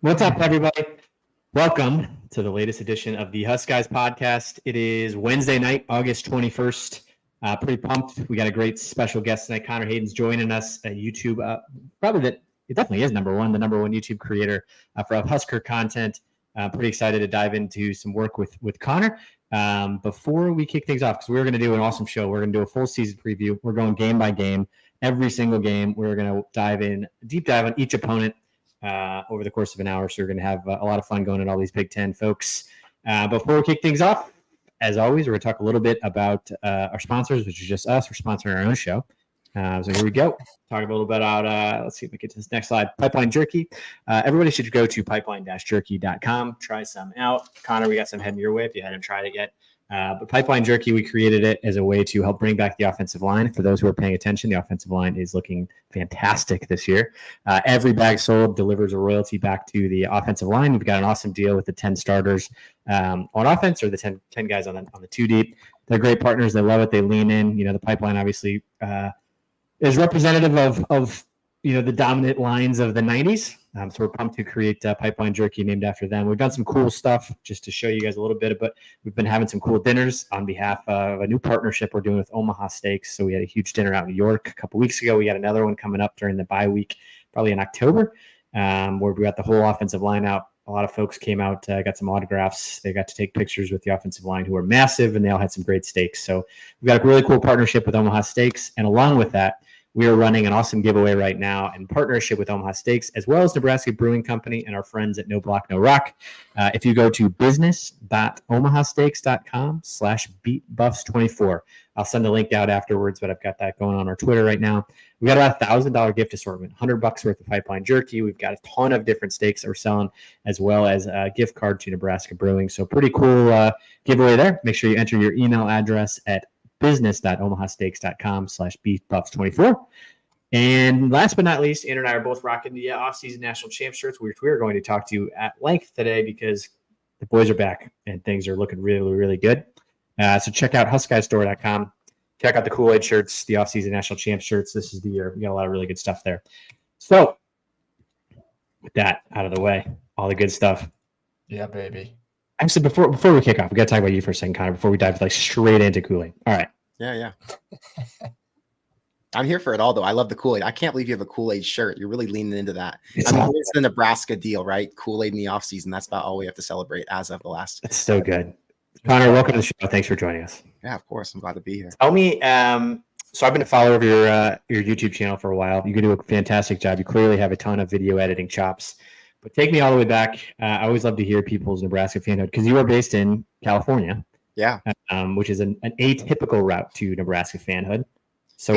What's up, everybody? Welcome to the latest edition of the HuskGuys podcast. It is Wednesday night, August 21st. Pretty pumped. We got a great special guest tonight. Connor Hayden's joining us at YouTube. It definitely is the number one YouTube creator for Husker content. Pretty excited to dive into some work with Connor. Before we kick things off, because we're going to do an awesome show. We're going to do a full season preview. We're going game by game. Every single game, we're going to deep dive on each opponent over the course of an hour. So we're going to have a lot of fun going at all these Big Ten folks. Before we kick things off, as always, we're going to talk a little bit about our sponsors, which is just us. We're sponsoring our own show. So here we go. Talk a little bit about, let's see if we get to this next slide, Pipeline Jerky. Everybody should go to pipeline-jerky.com. Try some out. Connor, we got some heading your way if you hadn't tried it yet. But Pipeline Jerky, we created it as a way to help bring back the offensive line. For those who are paying attention, the offensive line is looking fantastic this year. Every bag sold delivers a royalty back to the offensive line. We've got an awesome deal with the 10 starters on offense, or the 10 guys on the two deep. They're great partners. They love it. They lean in. You know, the Pipeline obviously is representative of the dominant lines of the 90s. So we're pumped to create Pipeline Jerky named after them. We've done some cool stuff just to show you guys a little bit, but we've been having some cool dinners on behalf of a new partnership we're doing with Omaha Steaks. So we had a huge dinner out in New York a couple weeks ago. We got another one coming up during the bye week, probably in October, where we got the whole offensive line out. A lot of folks came out, got some autographs. They got to take pictures with the offensive line, who are massive, and they all had some great steaks. So we've got a really cool partnership with Omaha Steaks. And along with that, we are running an awesome giveaway right now in partnership with Omaha Steaks, as well as Nebraska Brewing Company and our friends at No Block, No Rock. If you go to business.omahasteaks.com/beatbuffs24, I'll send a link out afterwards, but I've got that going on our Twitter right now. We got about $1,000 gift assortment, $100 worth of Pipeline Jerky. We've got a ton of different steaks that we're selling, as well as a gift card to Nebraska Brewing. So pretty cool giveaway there. Make sure you enter your email address at business.omahasteaks.com/beatbuffs24. And last but not least, Andrew and I are both rocking the off-season national champ shirts, which we're going to talk to you at length today because the boys are back and things are looking really, really good. So check out HuskGuysStore.com. Check out the Kool-Aid shirts, the off-season national champ shirts. This is the year. We got a lot of really good stuff there. So with that out of the way, all the good stuff. Yeah, baby. Actually, before we kick off, we got to talk about you for a second, Connor, before we dive straight into Kool-Aid. All right. Yeah. I'm here for it all, though. I love the Kool-Aid. I can't believe you have a Kool-Aid shirt. You're really leaning into that. It's the Nebraska deal, right? Kool-Aid in the offseason. That's about all we have to celebrate as of the last. It's so good. Connor, welcome to the show. Thanks for joining us. Yeah, of course. I'm glad to be here. Tell me, so I've been a follower of your YouTube channel for a while. You can do a fantastic job. You clearly have a ton of video editing chops. But take me all the way back. I always love to hear people's Nebraska fanhood because you are based in California. Yeah. Which is an atypical route to Nebraska fanhood. So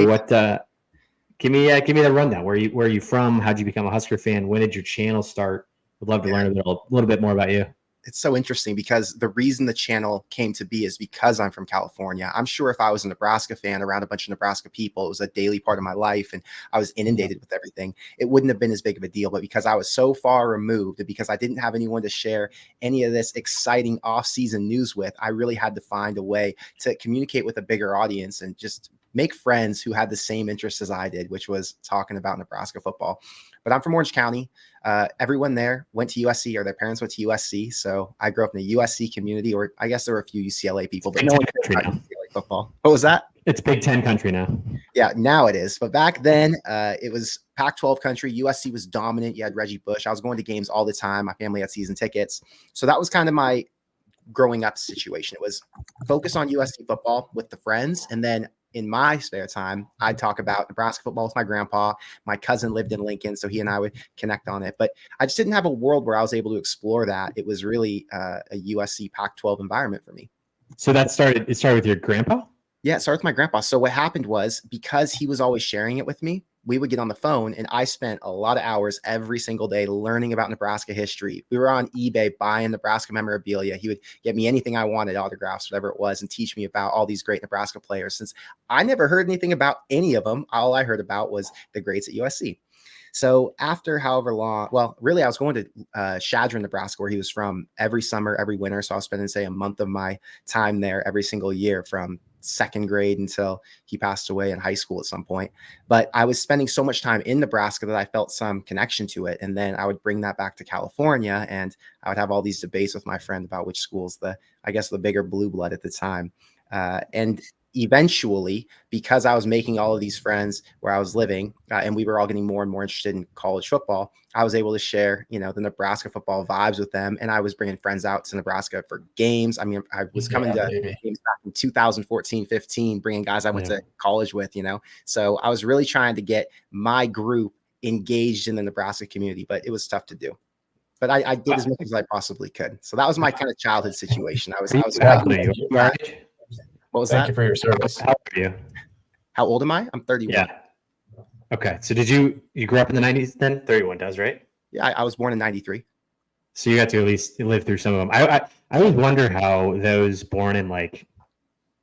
give me the rundown. Where are you from? How'd you become a Husker fan? When did your channel start? Would love to learn a little bit more about you. It's so interesting because the reason the channel came to be is because I'm from California. I'm sure if I was a Nebraska fan around a bunch of Nebraska people, it was a daily part of my life and I was inundated with everything, it wouldn't have been as big of a deal. But because I was so far removed and because I didn't have anyone to share any of this exciting off-season news with, I really had to find a way to communicate with a bigger audience and just make friends who had the same interests as I did, which was talking about Nebraska football. But I'm from Orange County. Everyone there went to USC, or their parents went to USC. So I grew up in a USC community, or I guess there were a few UCLA people. But UCLA football. What was that? It's Big Ten country now. Yeah, now it is. But back then, it was Pac-12 country. USC was dominant. You had Reggie Bush. I was going to games all the time. My family had season tickets. So that was kind of my growing up situation. It was focused on USC football with the friends, and then in my spare time, I'd talk about Nebraska football with my grandpa. My cousin lived in Lincoln, so he and I would connect on it. But I just didn't have a world where I was able to explore that. It was really a USC Pac-12 environment for me. So it started with your grandpa? Yeah, it started with my grandpa. So what happened was, because he was always sharing it with me, we would get on the phone, and I spent a lot of hours every single day learning about Nebraska history. We were on eBay buying Nebraska memorabilia. He would get me anything I wanted, autographs, whatever it was, and teach me about all these great Nebraska players. Since I never heard anything about any of them, all I heard about was the greats at USC. So after however long, well, really, I was going to Shadron, Nebraska, where he was from every summer, every winter. So I was spending, say, a month of my time there every single year from second grade until he passed away in high school at some point. But I was spending so much time in Nebraska that I felt some connection to it. And then I would bring that back to California, and I would have all these debates with my friend about which school's the bigger blue blood at the time. And eventually, because I was making all of these friends where I was living, and we were all getting more and more interested in college football, I was able to share, the Nebraska football vibes with them. And I was bringing friends out to Nebraska for games. I mean, I was coming to games back in 2014, 15, bringing guys I went to college with, So I was really trying to get my group engaged in the Nebraska community, but it was tough to do. But I did as much as I possibly could. So that was my kind of childhood situation. I was What was Thank that? you for your service. How old are you? How old am I? I'm 31. Yeah. Okay. So did you grew up in the 90s then? 31 does, right? Yeah, I was born in 93. So you got to at least live through some of them. I always wonder how those born in like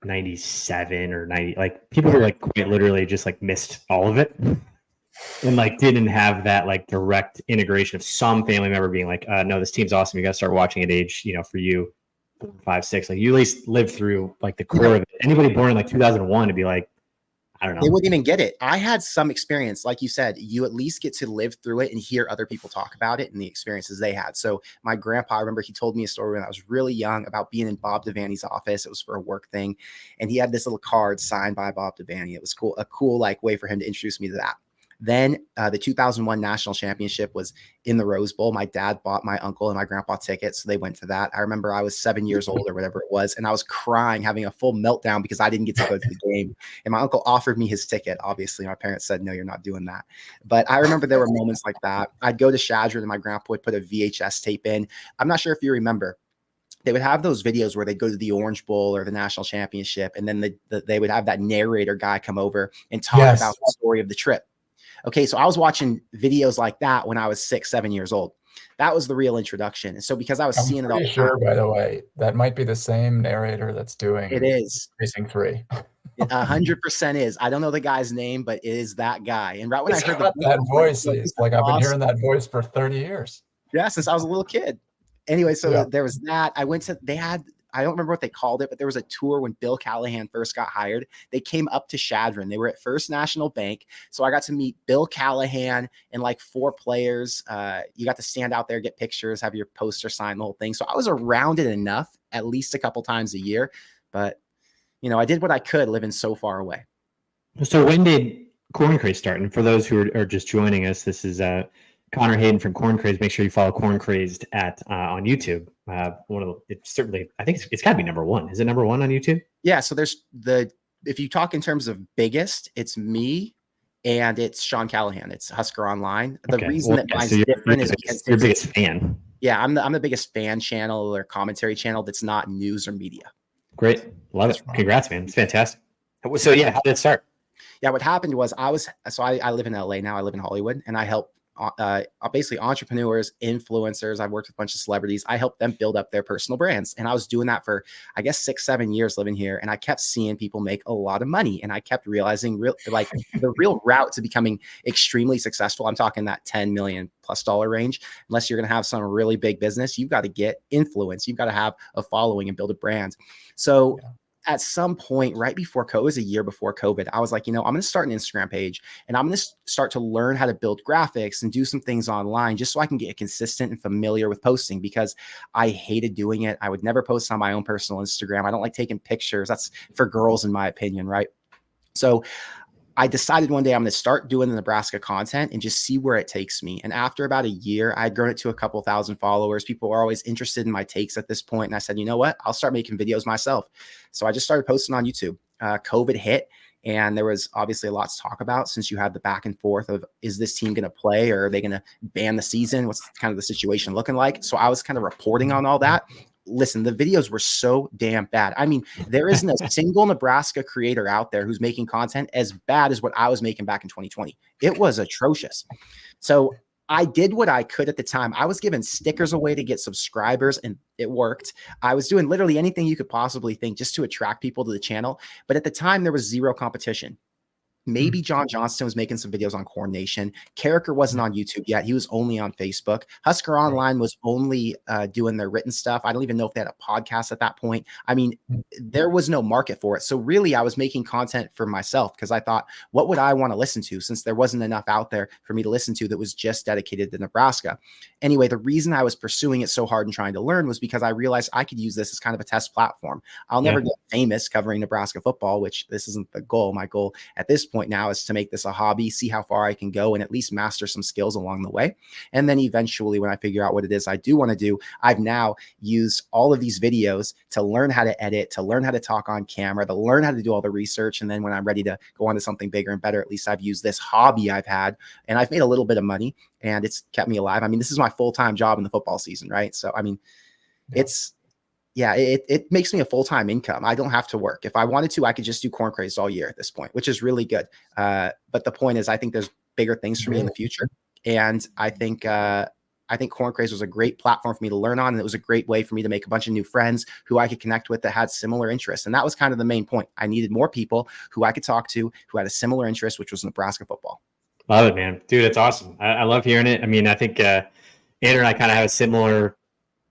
97 or 90, like people who like quite literally just like missed all of it and like didn't have that like direct integration of some family member being like, no, this team's awesome. You got to start watching at age, for you, 4, 5, 6. Like you at least live through like the core of it. Anybody born in like 2001 to be like, I don't know. They wouldn't even get it. I had some experience. Like you said, you at least get to live through it and hear other people talk about it and the experiences they had. So my grandpa, I remember he told me a story when I was really young about being in Bob Devaney's office. It was for a work thing. And he had this little card signed by Bob Devaney. It was cool, a cool like way for him to introduce me to that. Then the 2001 national championship was in the Rose Bowl. My dad bought my uncle and my grandpa tickets, so they went to that. I remember I was 7 years old or whatever it was, and I was crying, having a full meltdown because I didn't get to go to the game. And my uncle offered me his ticket. Obviously, my parents said, no, you're not doing that. But I remember there were moments like that. I'd go to Shadron and my grandpa would put a VHS tape in. I'm not sure if you remember. They would have those videos where they go to the Orange Bowl or the national championship, and then they would have that narrator guy come over and talk about the story of the trip. Okay, so I was watching videos like that when I was 6, 7 years old. That was the real introduction. And so because I was seeing it all the time, by the way, that might be the same narrator that's doing it is Precinct 3. It 100% is. I don't know the guy's name, but it is that guy. And right when I heard that voice, it's like I've been hearing that voice for 30 years. Yeah, since I was a little kid. Anyway, so there was that. I don't remember what they called it, but there was a tour when Bill Callahan first got hired. They came up to Shadron. They were at First National Bank. So I got to meet Bill Callahan and like 4 players. You got to stand out there, get pictures, have your poster signed, the whole thing. So I was around it enough, at least a couple times a year. But, I did what I could living so far away. So when did CornCrazed start? And for those who are just joining us, this is Connor Hayden from CornCrazed. Make sure you follow CornCrazed on YouTube. I think it's got to be number 1. Is it number 1 on YouTube? Yeah. So if you talk in terms of biggest, it's me and it's Sean Callahan. It's Husker Online. The reason that mine's different is because you're the biggest fan. Yeah, I'm the biggest fan channel or commentary channel that's not news or media. Great, love it. Congrats, man. It's fantastic. So yeah, how did it start? Yeah, what happened was I live in LA now. I live in Hollywood, and I help basically entrepreneurs, influencers. I've worked with a bunch of celebrities. I help them build up their personal brands. And I was doing that for, I guess, 6, 7 years living here. And I kept seeing people make a lot of money. And I kept realizing the real route to becoming extremely successful. I'm talking that $10 million+ range. Unless you're going to have some really big business, you've got to get influence. You've got to have a following and build a brand. So at some point right before COVID, it was a year before COVID, I was like, I'm going to start an Instagram page and I'm going to start to learn how to build graphics and do some things online just so I can get consistent and familiar with posting, because I hated doing it. I would never post on my own personal Instagram. I don't like taking pictures. That's for girls, in my opinion, right? So I decided one day I'm going to start doing the Nebraska content and just see where it takes me. And after about a year, I had grown it to a couple thousand followers. People were always interested in my takes at this point. And I said, you know what? I'll start making videos myself. So I just started posting on YouTube. COVID hit, and there was obviously a lot to talk about since you had the back and forth of, is this team going to play or are they going to ban the season? What's kind of the situation looking like? So I was kind of reporting on all that. Listen, the videos were so damn bad. I mean, there isn't a single Nebraska creator out there who's making content as bad as what I was making back in 2020. It was atrocious. So I did what I could at the time. I was giving stickers away to get subscribers, and it worked. I was doing literally anything you could possibly think just to attract people to the channel. But at the time, there was zero competition. Maybe John Johnston was making some videos on Corn Nation. Carricker wasn't on YouTube yet. He was only on Facebook. Husker Online was only doing their written stuff. I don't even know if they had a podcast at that point. I mean, there was no market for it. So really, I was making content for myself because I thought, what would I want to listen to since there wasn't enough out there for me to listen to that was just dedicated to Nebraska. Anyway, the reason I was pursuing it so hard and trying to learn was because I realized I could use this as kind of a test platform. I'll never get famous covering Nebraska football, which this isn't the goal. My goal at this point now is to make this a hobby, see how far I can go, and at least master some skills along the way. And then eventually, when I figure out what it is I do want to do, I've now used all of these videos to learn how to edit, to learn how to talk on camera, to learn how to do all the research. And then when I'm ready to go on to something bigger and better, at least I've used this hobby I've had, and I've made a little bit of money, and it's kept me alive. I mean, this is my full-time job in the football season, right? So, I mean, it makes me a full-time income. I don't have to work. If I wanted to, I could just do CornCrazed all year at this point, which is really good. But the point is, I think there's bigger things for me in the future. And I think CornCrazed was a great platform for me to learn on. And it was a great way for me to make a bunch of new friends who I could connect with that had similar interests. And that was kind of the main point. I needed more people who I could talk to who had a similar interest, which was Nebraska football. Love it, man. Dude, it's awesome. I love hearing it. I mean, I think Andrew and I kind of have a similar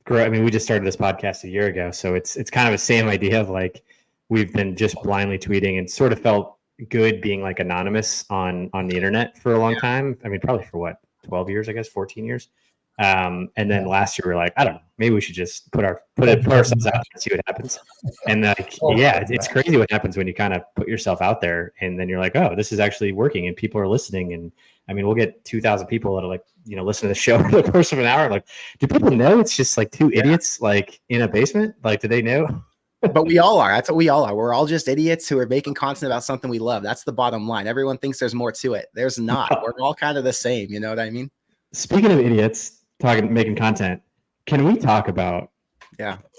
growth. I mean, we just started this podcast a year ago. So it's kind of the same idea of like, we've been just blindly tweeting and sort of felt good being like anonymous on the internet for a long time. I mean, probably for what, 12 years, I guess, 14 years. And then last year we were like, I don't know, maybe we should just put ourselves out and see what happens. And like, it's crazy what happens when you kind of put yourself out there and then you're like, oh, this is actually working and people are listening. And I mean, we'll get 2,000 people that are like, listen to the show for the course of an hour. Like, do people know it's just like two idiots like in a basement? Like, do they know? But we all are. That's what we all are. We're all just idiots who are making content about something we love. That's the bottom line. Everyone thinks there's more to it. There's not. We're all kind of the same. You know what I mean? Speaking of idiots making content, can we talk about can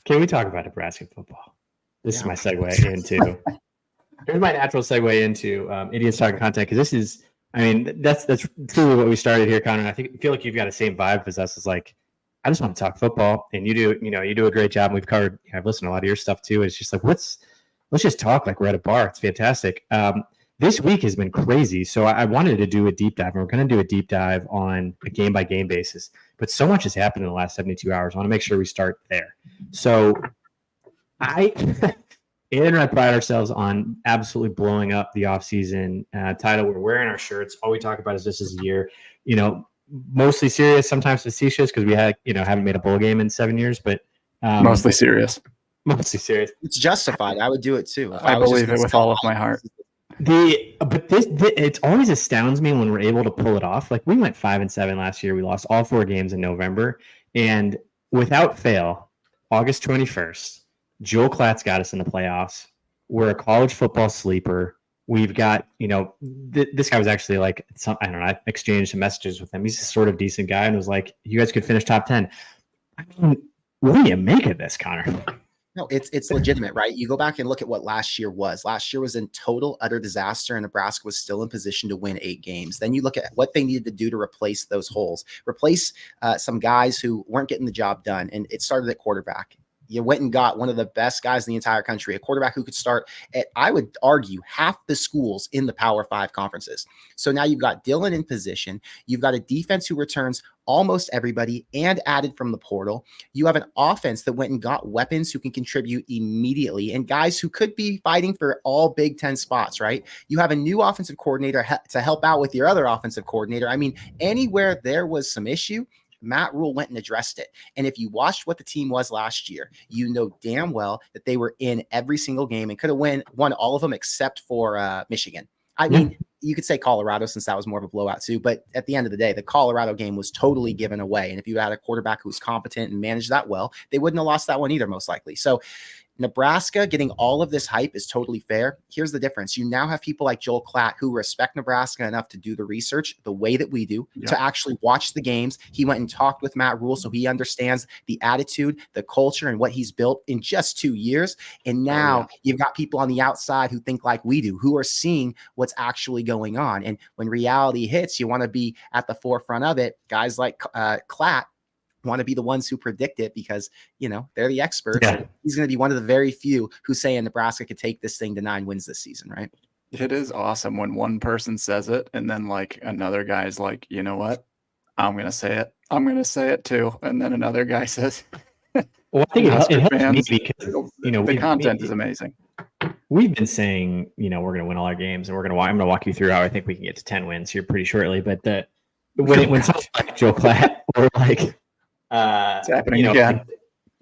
we talk about Nebraska football? This is my segue into here's my natural segue into idiots talking content, because this is, I mean, that's truly what we started here, Connor. And I feel like you've got the same vibe as us. It's like, I just want to talk football, and you do a great job. And we've covered, I've listened to a lot of your stuff too. It's just like, let's just talk like we're at a bar. It's fantastic. This week has been crazy. So I wanted to do a deep dive, and we're going to do a deep dive on a game by game basis, but so much has happened in the last 72 hours. I want to make sure we start there. So Aaron and I pride ourselves on absolutely blowing up the offseason title. We're wearing our shirts. All we talk about is this is a year, mostly serious, sometimes facetious, because we haven't made a bowl game in 7 years, but mostly serious. Mostly serious. It's justified. I would do it too. I believe it with all of my heart. It always astounds me when we're able to pull it off. Like, we went 5-7 last year. We lost all 4 games in November, and without fail, August 21st, Joel Klatt's got us in the playoffs. We're a college football sleeper. We've got, this guy was actually like, I don't know, I exchanged some messages with him. He's a sort of decent guy and was like, you guys could finish top 10. I mean, what do you make of this, Connor? No, it's legitimate, right? You go back and look at what last year was. Last year was in total utter disaster, and Nebraska was still in position to win 8 games. Then you look at what they needed to do to replace those holes, replace some guys who weren't getting the job done. And it started at quarterback. You went and got one of the best guys in the entire country, a quarterback who could start at, I would argue, half the schools in the Power 5 conferences. So now you've got Dylan in position. You've got a defense who returns almost everybody and added from the portal. You have an offense that went and got weapons who can contribute immediately and guys who could be fighting for all Big Ten spots, right? You have a new offensive coordinator to help out with your other offensive coordinator. I mean, anywhere there was some issue, Matt Rule went and addressed it. And if you watched what the team was last year, you know damn well that they were in every single game and could have won all of them except for Michigan. I mean, you could say Colorado, since that was more of a blowout too, but at the end of the day, the Colorado game was totally given away. And if you had a quarterback who was competent and managed that well, they wouldn't have lost that one either, most likely. So Nebraska getting all of this hype is totally fair. Here's the difference. You now have people like Joel Klatt who respect Nebraska enough to do the research the way that we do, to actually watch the games. He went and talked with Matt Rule, so he understands the attitude, the culture, and what he's built in just 2 years. And now you've got people on the outside who think like we do, who are seeing what's actually going on. And when reality hits, you want to be at the forefront of it. Guys like Klatt want to be the ones who predict it because, they're the experts. Yeah. He's going to be one of the very few who say Nebraska could take this thing to 9 wins this season, right? It is awesome when one person says it and then like another guy's like, you know what? I'm going to say it. I'm going to say it too. And then another guy says, well, I think it helps fans, me because, the content is amazing. We've been saying, we're going to win all our games and I'm going to walk you through how I think we can get to 10 wins here pretty shortly. But when someone like Joe Klatt or like, it's happening again.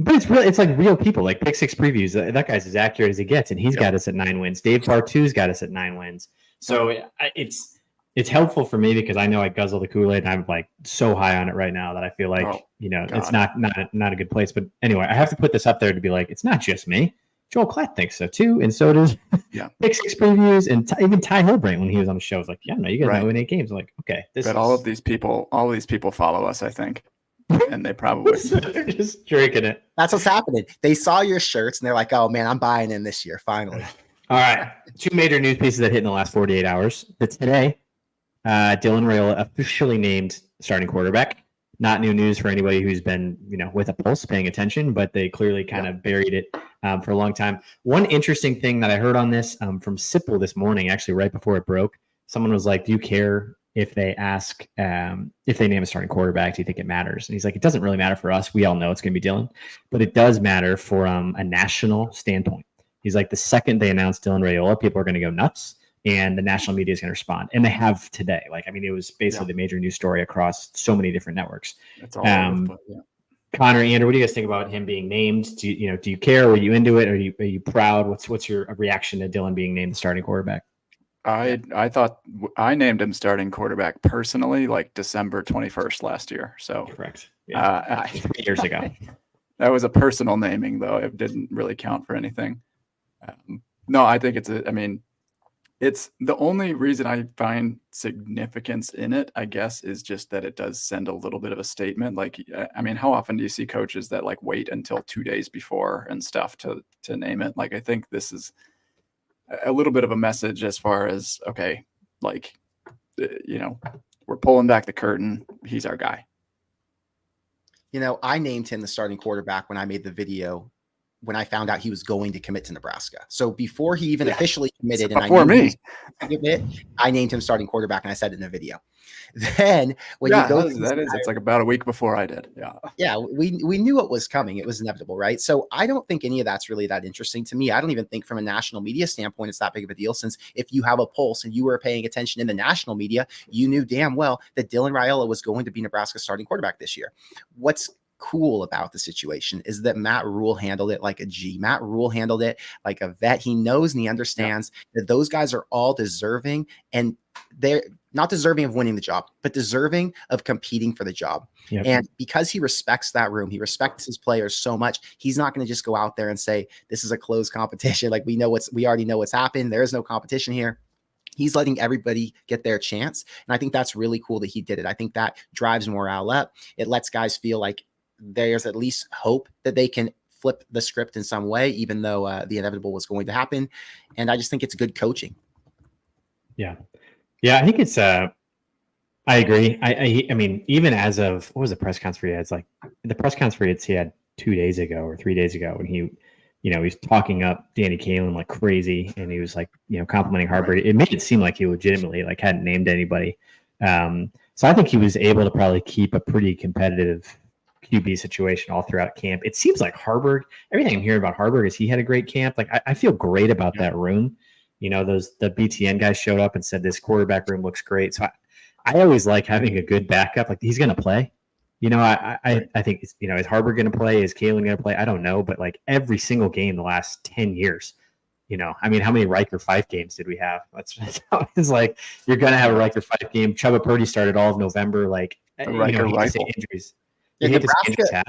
But it's like real people, like Pick Six Previews. That guy's as accurate as he gets, and he's got us at 9 wins. Dave Bartu's got us at 9 wins. So it's helpful for me because I know I guzzle the Kool-Aid, and I'm like so high on it right now that I feel like it's not a good place. But anyway, I have to put this up there to be like, it's not just me. Joel Klatt thinks so too, and so does Pick Six Previews, and even Ty Hilbrand when he was on the show was like, "Yeah, no, you guys know win 8 games." I'm like, okay, all of these people follow us, I think. And they probably they're just drinking it. That's what's happening. They saw your shirts and they're like, oh man, I'm buying in this year. Finally. All right. 2 major news pieces that hit in the last 48 hours. But today, Dylan Raiola officially named starting quarterback. Not new news for anybody who's been, with a pulse paying attention, but they clearly kind of buried it for a long time. One interesting thing that I heard on this from Sipple this morning, actually right before it broke, someone was like, do you care if they ask if they name a starting quarterback? Do you think it matters? And he's like, it doesn't really matter for us. We all know it's going to be Dylan, but it does matter for a national standpoint. He's like, the second they announce Dylan Raiola, people are going to go nuts, and the national media is going to respond. And they have today. It was basically the major news story across so many different networks. That's all. Connor, Andrew, what do you guys think about him being named? Do you care? Were you into it? Are you proud? What's your reaction to Dylan being named the starting quarterback? I thought I named him starting quarterback personally, like December 21st last year. So correct. Yeah. 3 years ago. That was a personal naming, though. It didn't really count for anything. No, I think it's the only reason I find significance in it, I guess, is just that it does send a little bit of a statement. Like, how often do you see coaches that like wait until 2 days before and stuff to name it? Like, I think this is a little bit of a message as far as, okay, like, we're pulling back the curtain. He's our guy. I named him the starting quarterback when I made the video when I found out he was going to commit to Nebraska. So before he even officially committed, and I named him starting quarterback, and I said it in the video. Then when you go, it's like about a week before I did. Yeah, we knew it was coming. It was inevitable, right? So I don't think any of that's really that interesting to me. I don't even think from a national media standpoint it's that big of a deal, since if you have a pulse and you were paying attention in the national media, you knew damn well that Dylan Raiola was going to be Nebraska's starting quarterback this year. What's cool about the situation is that Matt Rule handled it like a G. Matt Rule handled it like a vet. He knows and he understands that those guys are all deserving, and they're not deserving of winning the job, but deserving of competing for the job. Yep. And because he respects that room, he respects his players so much, he's not going to just go out there and say, this is a closed competition. Like, we already know what's happened. There is no competition here. He's letting everybody get their chance. And I think that's really cool that he did it. I think that drives morale up. It lets guys feel like there's at least hope that they can flip the script in some way, even though the inevitable was going to happen. And I just think it's good coaching. Yeah. I think it's, I agree. I mean, even as of, what was the press conference? It's like the press conference he had 2 days ago or 3 days ago when he, he's talking up Danny Kaelin like crazy. And he was like, complimenting Harvard. It made it seem like he legitimately like hadn't named anybody. So I think he was able to probably keep a pretty competitive QB situation all throughout camp. It seems like Harburg, everything I'm hearing about Harburg is he had a great camp. Like I feel great about that room. The BTN guys showed up and said this quarterback room looks great. So I always like having a good backup. Like, he's going to play. I think is Harburg going to play? Is Kaelin going to play? I don't know, but like every single game the last 10 years, how many Riker 5 games did we have? It's like you're going to have a Riker 5 game. Chubba Purdy started all of November. Like Riker rifle injuries. Yeah,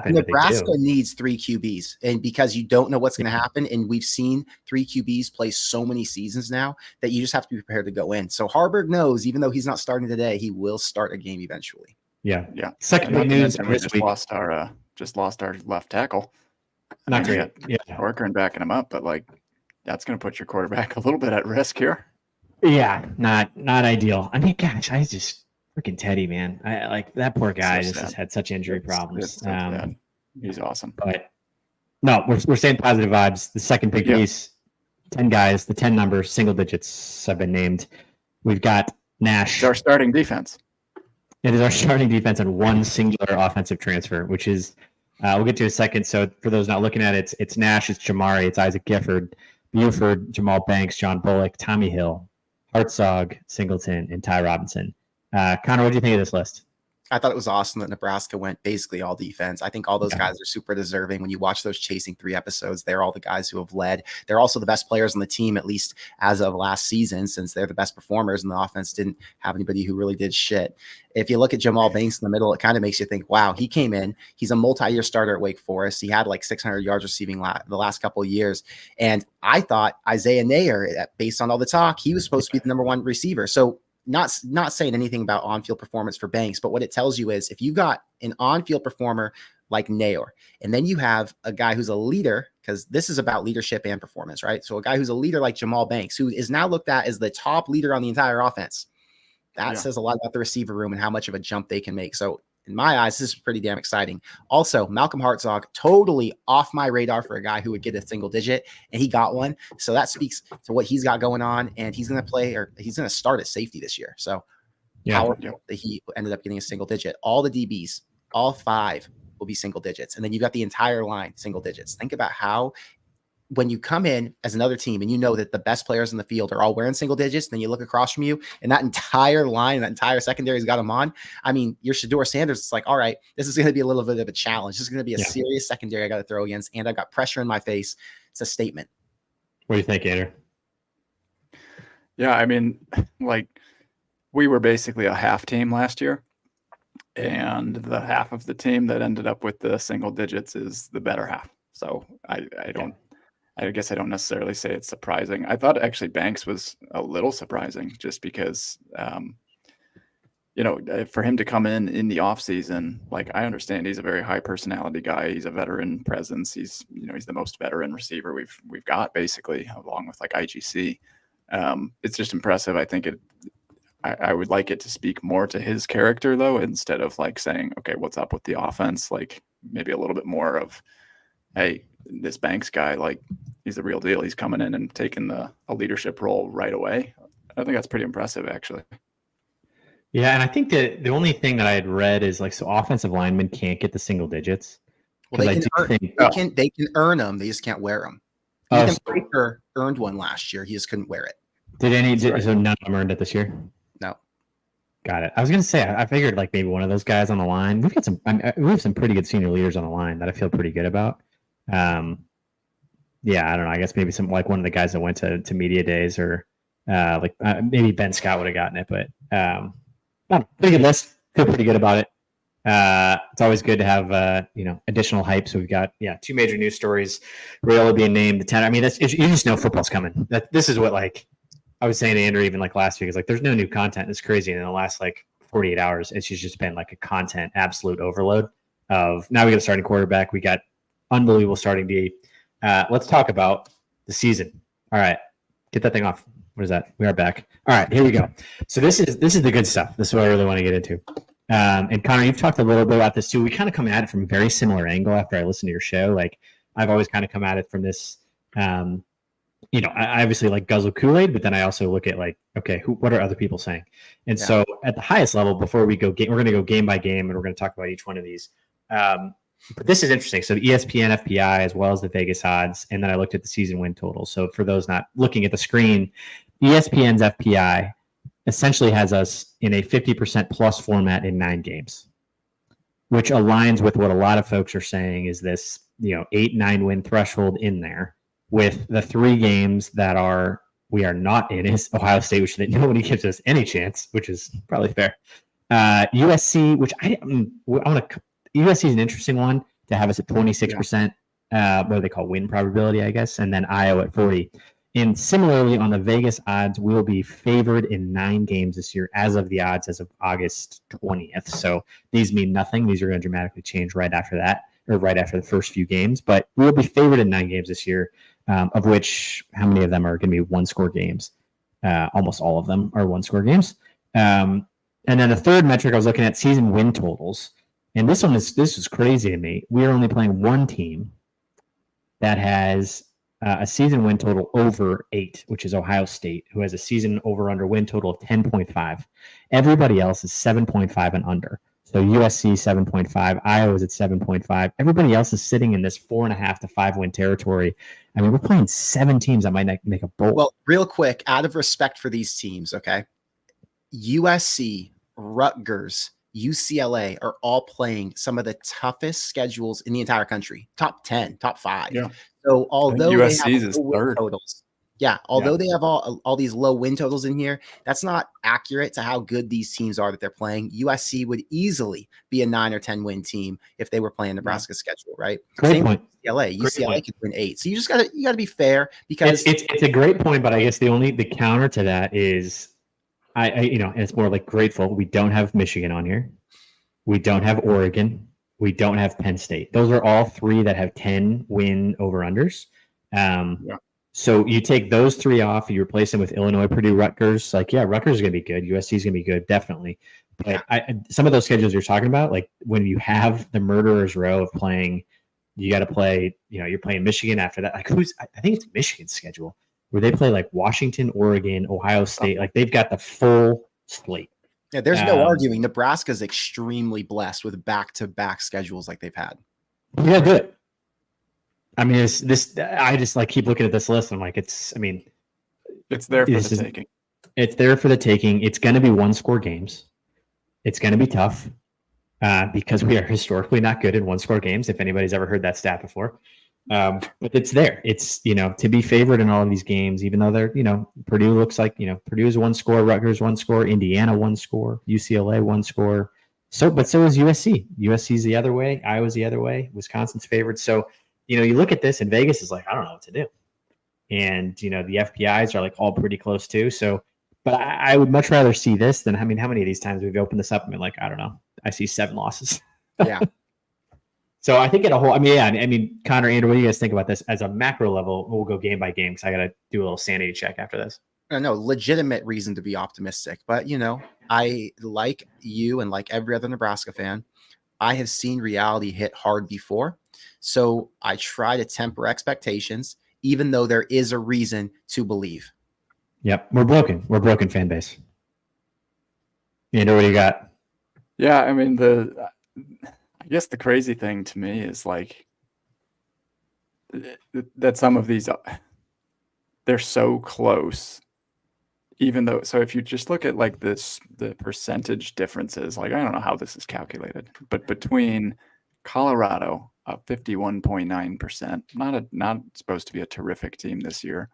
Nebraska needs 3 QBs, and because you don't know what's going to happen, and we've seen 3 QBs play so many seasons now that you just have to be prepared to go in. So Harburg knows, even though he's not starting today, he will start a game eventually. Yeah. Second big news: we just lost our left tackle. Not great. Corcoran backing him up, but like that's going to put your quarterback a little bit at risk here. Yeah, not ideal. I mean, gosh, Freaking Teddy, man. I like that poor guy. So Just has sad. had such injury problems. It's so sad. He's awesome. But no, we're saying positive vibes. The second big piece, 10 guys, the 10 numbers, single digits have been named. We've got Nash. It's our starting defense. It is our starting defense and one singular offensive transfer, which is we'll get to in a second. So for those not looking at it, it's Nash, it's Jamari, it's Isaac Gifford, Buford, Jamal Banks, John Bullock, Tommy Hill, Hartzog, Singleton, and Ty Robinson. Connor, what do you think of this list? I thought it was awesome that Nebraska went basically all defense. I think all those guys are super deserving. When you watch those Chasing 3 episodes, they're all the guys who have led. They're also the best players on the team, at least as of last season, since they're the best performers and the offense didn't have anybody who really did shit. If you look at Jamal Banks in the middle, it kind of makes you think, wow, he came in. He's a multi-year starter at Wake Forest. He had like 600 yards receiving the last couple of years. And I thought Isaiah Nayer, based on all the talk, he was supposed to be the number one receiver. So not saying anything about on-field performance for Banks, but what it tells you is if you got an on-field performer like Nayer, and then you have a guy who's a leader, because this is about leadership and performance, right? So a guy who's a leader like Jamal Banks, who is now looked at as the top leader on the entire offense, that says a lot about the receiver room and how much of a jump they can make. So in my eyes, this is pretty damn exciting. Also, Malcolm Hartzog, totally off my radar for a guy who would get a single digit, and he got one. So that speaks to what he's got going on, and he's going to play, or he's going to start at safety this year. So powerful that he ended up getting a single digit. All the DBs, all 5 will be single digits. And then you've got the entire line single digits. Think about how when you come in as another team and you know that the best players in the field are all wearing single digits, then you look across from you and that entire line, that entire secondary's got them on. I mean, your Shedeur Sanders, it's like, all right, this is going to be a little bit of a challenge. This is going to be a serious secondary I got to throw against, and I've got pressure in my face. It's a statement. What do you think, Andrew? Yeah, I mean, like we were basically a half team last year, and the half of the team that ended up with the single digits is the better half. So I guess I don't necessarily say it's surprising. I thought actually Banks was a little surprising just because, for him to come in the off season, like I understand he's a very high personality guy. He's a veteran presence. He's the most veteran receiver we've got basically, along with like IGC. It's just impressive. I think I would like it to speak more to his character though, instead of like saying, okay, what's up with the offense? Like maybe a little bit more of, hey, this Banks guy, like he's the real deal. He's coming in and taking a leadership role right away. I think that's pretty impressive, actually. Yeah, and I think that the only thing that I had read is like, so offensive linemen can't get the single digits. Well, they can earn them. They just can't wear them. Ethan Baker earned one last year. He just couldn't wear it. So none of them earned it this year? No. Got it. I was going to say, I figured like maybe one of those guys on the line. We have some pretty good senior leaders on the line that I feel pretty good about. I don't know. I guess maybe some like one of the guys that went to media days, or maybe Ben Scott would have gotten it, but pretty good list. Feel pretty good about it. It's always good to have additional hype. So we've got 2 major news stories. Rayola being named the 10. I mean, you just know football's coming. This is what like I was saying to Andrew even like last week is like there's no new content. It's crazy. And in the last like 48 hours, it's just been like a content absolute overload of now we got a starting quarterback. We got unbelievable starting D. Let's talk about the season. All right, get that thing off. What is that? We are back. All right, here we go. So this is the good stuff. This is what I really want to get into. And Connor, you've talked a little bit about this too. We kind of come at it from a very similar angle after I listened to your show. Like I've always kind of come at it from this. I obviously like guzzle Kool-Aid, but then I also look at like, okay, what are other people saying? And so at the highest level, before we go, we're going to go game by game, and we're going to talk about each one of these. But this is interesting. So the ESPN FPI as well as the Vegas odds, and then I looked at the season win total. So for those not looking at the screen, ESPN's FPI essentially has us in a 50% plus format in 9 games, which aligns with what a lot of folks are saying is this, 8-9 win threshold in there, with the 3 games that we are not in is Ohio State, which nobody gives us any chance, which is probably fair. USC, which USC is an interesting one to have us at 26%, what do they call win probability, I guess, and then Iowa at 40. And similarly, on the Vegas odds, we'll be favored in 9 games this year as of the odds as of August 20th. So these mean nothing. These are going to dramatically change right after that, or right after the first few games. But we'll be favored in 9 games this year, of which how many of them are going to be 1-score games? Almost all of them are 1-score games. And then the third metric I was looking at season win totals. And this is crazy to me. We are only playing one team that has a season win total over 8, which is Ohio State, who has a season over-under win total of 10.5. Everybody else is 7.5 and under. So USC 7.5, Iowa's at 7.5. Everybody else is sitting in this 4.5 to 5 win territory. I mean, we're playing 7 teams that might make a bowl. Well, real quick, out of respect for these teams, okay? USC, Rutgers, UCLA are all playing some of the toughest schedules in the entire country. Top 10, top 5. Yeah. So although they USC's have is low win third. totals, they have all these low win totals in here, that's not accurate to how good these teams are that they're playing. USC would easily be a 9 or 10 win team if they were playing Nebraska's schedule, right? Great Same point. with UCLA could win 8. So you just gotta be fair, because it's a great point, but I guess the counter to that is it's more like grateful. We don't have Michigan on here. We don't have Oregon. We don't have Penn State. Those are all 3 that have 10 win over-unders. So you take those 3 off, you replace them with Illinois, Purdue, Rutgers. Rutgers is going to be good. USC is going to be good, definitely. But some of those schedules you're talking about, like when you have the murderer's row of playing, you got to play, you're playing Michigan after that. Like I think it's Michigan's schedule where they play like Washington, Oregon, Ohio State. Like they've got the full slate. Yeah, there's no arguing. Nebraska's extremely blessed with back-to-back schedules like they've had. Yeah, good. I mean, it's this. I just keep looking at this list. And I'm like, it's there for the taking. It's there for the taking. It's going to be 1-score games. It's going to be tough because we are historically not good in 1-score games. If anybody's ever heard that stat before, but it's there. It's to be favored in all of these games, even though they're Purdue looks like Purdue is 1-score, Rutgers 1-score, Indiana 1-score, UCLA 1-score. But so is USC. USC's the other way. Iowa's the other way. Wisconsin's favored. So you look at this and Vegas is like, I don't know what to do. And, the FPIs are all pretty close too. So, but I would much rather see this than, how many of these times we've opened this up and been like, I don't know, I see 7 losses. Yeah. So I think Connor, Andrew, what do you guys think about this as a macro level? We'll go game by game because I got to do a little sanity check after this. I know, legitimate reason to be optimistic, but I, like you and like every other Nebraska fan, I have seen reality hit hard before. So I try to temper expectations, even though there is a reason to believe. Yep. We're broken. We're broken fan base. Andrew, what do you got? Yeah. I mean, I guess the crazy thing to me is that some of these, they're so close, even though, so if you just look at the percentage differences, I don't know how this is calculated, but between Colorado, 51.9%, not supposed to be a terrific team this year.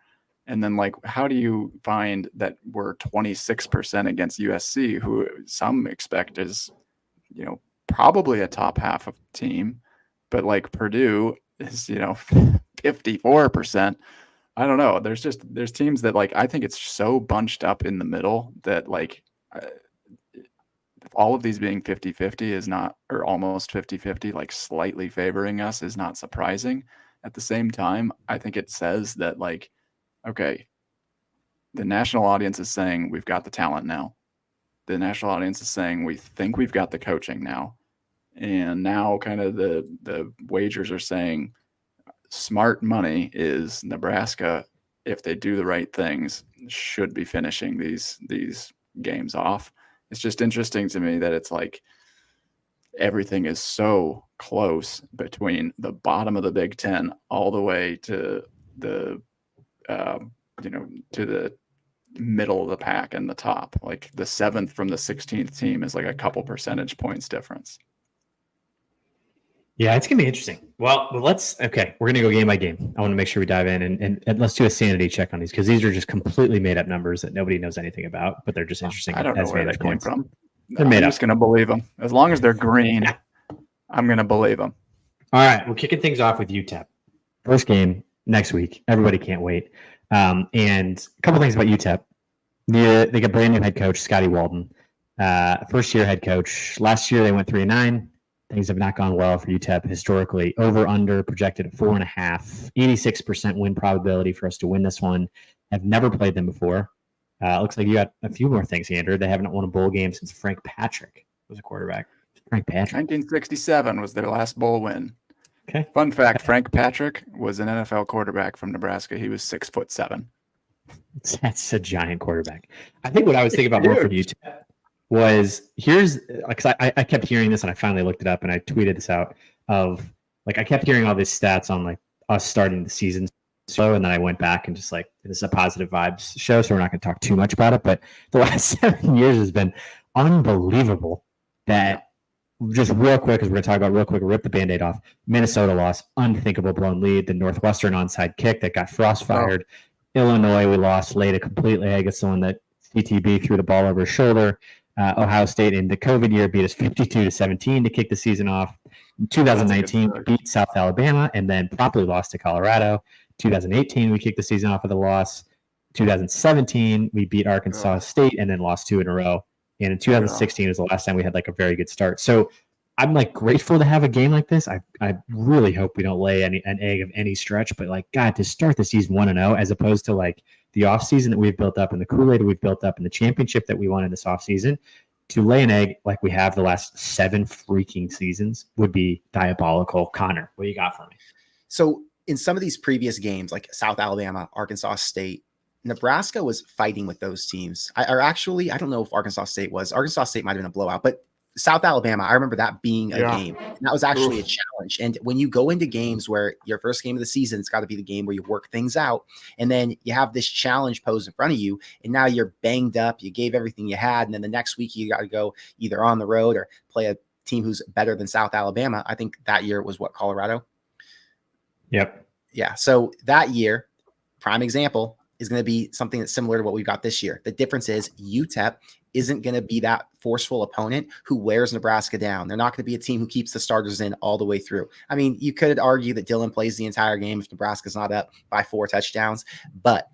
And then how do you find that we're 26% against USC, who some expect is, probably a top half of team, but Purdue is, 54%. I don't know. There's teams that I think it's so bunched up in the middle that all of these being 50-50 is not, or almost 50-50, slightly favoring us is not surprising. At the same time, I think it says that okay, the national audience is saying we've got the talent now. The national audience is saying we think we've got the coaching now. And now kind of the wagers are saying smart money is Nebraska, if they do the right things, should be finishing these games off. It's just interesting to me that it's everything is so close between the bottom of the Big Ten all the way to the to the middle of the pack and the top. The 7th from the 16th team is a couple percentage points difference. Yeah, it's going to be interesting. Well, we're going to go game by game. I want to make sure we dive in and let's do a sanity check on these because these are just completely made up numbers that nobody knows anything about, but they're just interesting. I don't know where they came from. They're made up. I'm just going to believe them. As long as they're green, I'm going to believe them. All right, we're kicking things off with UTEP. First game next week. Everybody can't wait. And a couple things about UTEP. They got brand new head coach, Scotty Walden. First year head coach. Last year they went 3-9. Things have not gone well for UTEP historically. Over under projected at 4.5. 86% win probability for us to win this one. Have never played them before. Looks like you got a few more things, Andrew. They haven't won a bowl game since Frank Patrick was a quarterback. Frank Patrick. 1967 was their last bowl win. Okay. Fun fact: Frank Patrick was an NFL quarterback from Nebraska. He was 6'7". That's a giant quarterback. I think what I was thinking about more for you was because I kept hearing this and I finally looked it up and I tweeted this out of like I kept hearing all these stats on like us starting the season slow, and then I went back and just like this is a positive vibes show, so we're not going to talk too much about it. But the last 7 years has been unbelievable. That just real quick, because we're going to talk about real quick, rip the Band-Aid off. Minnesota lost, unthinkable blown lead. The Northwestern onside kick that got Frost fired. Illinois, we lost late a completely. I guess the one that CTB threw the ball over his shoulder. Ohio State in the COVID year beat us 52-17 to kick the season off. In 2019, we beat South Alabama and then promptly lost to Colorado. 2018, we kicked the season off with a loss. 2017, we beat Arkansas State and then lost 2 in a row. And in 2016 was the last time we had like a very good start. So I'm like grateful to have a game like this. I really hope we don't lay an egg of any stretch, but like God, to start the season 1-0 as opposed to like the offseason that we've built up and the Kool-Aid we've built up and the championship that we won in this offseason, to lay an egg like we have the last 7 freaking seasons would be diabolical. Connor, what do you got for me? So in some of these previous games, like South Alabama, Arkansas State, Nebraska was fighting with those teams. I don't know if Arkansas State was. Arkansas State might have been a blowout, but South Alabama, I remember that being a game. And that was actually a challenge. And when you go into games where your first game of the season, it's got to be the game where you work things out. And then you have this challenge posed in front of you. And now you're banged up. You gave everything you had. And then the next week you got to go either on the road or play a team who's better than South Alabama. I think that year was what, Colorado? Yep. Yeah. So that year, prime example, is going to be something that's similar to what we've got this year. The difference is UTEP isn't going to be that forceful opponent who wears Nebraska down. They're not going to be a team who keeps the starters in all the way through. I mean, you could argue that Dylan plays the entire game if Nebraska's not up by 4 touchdowns, but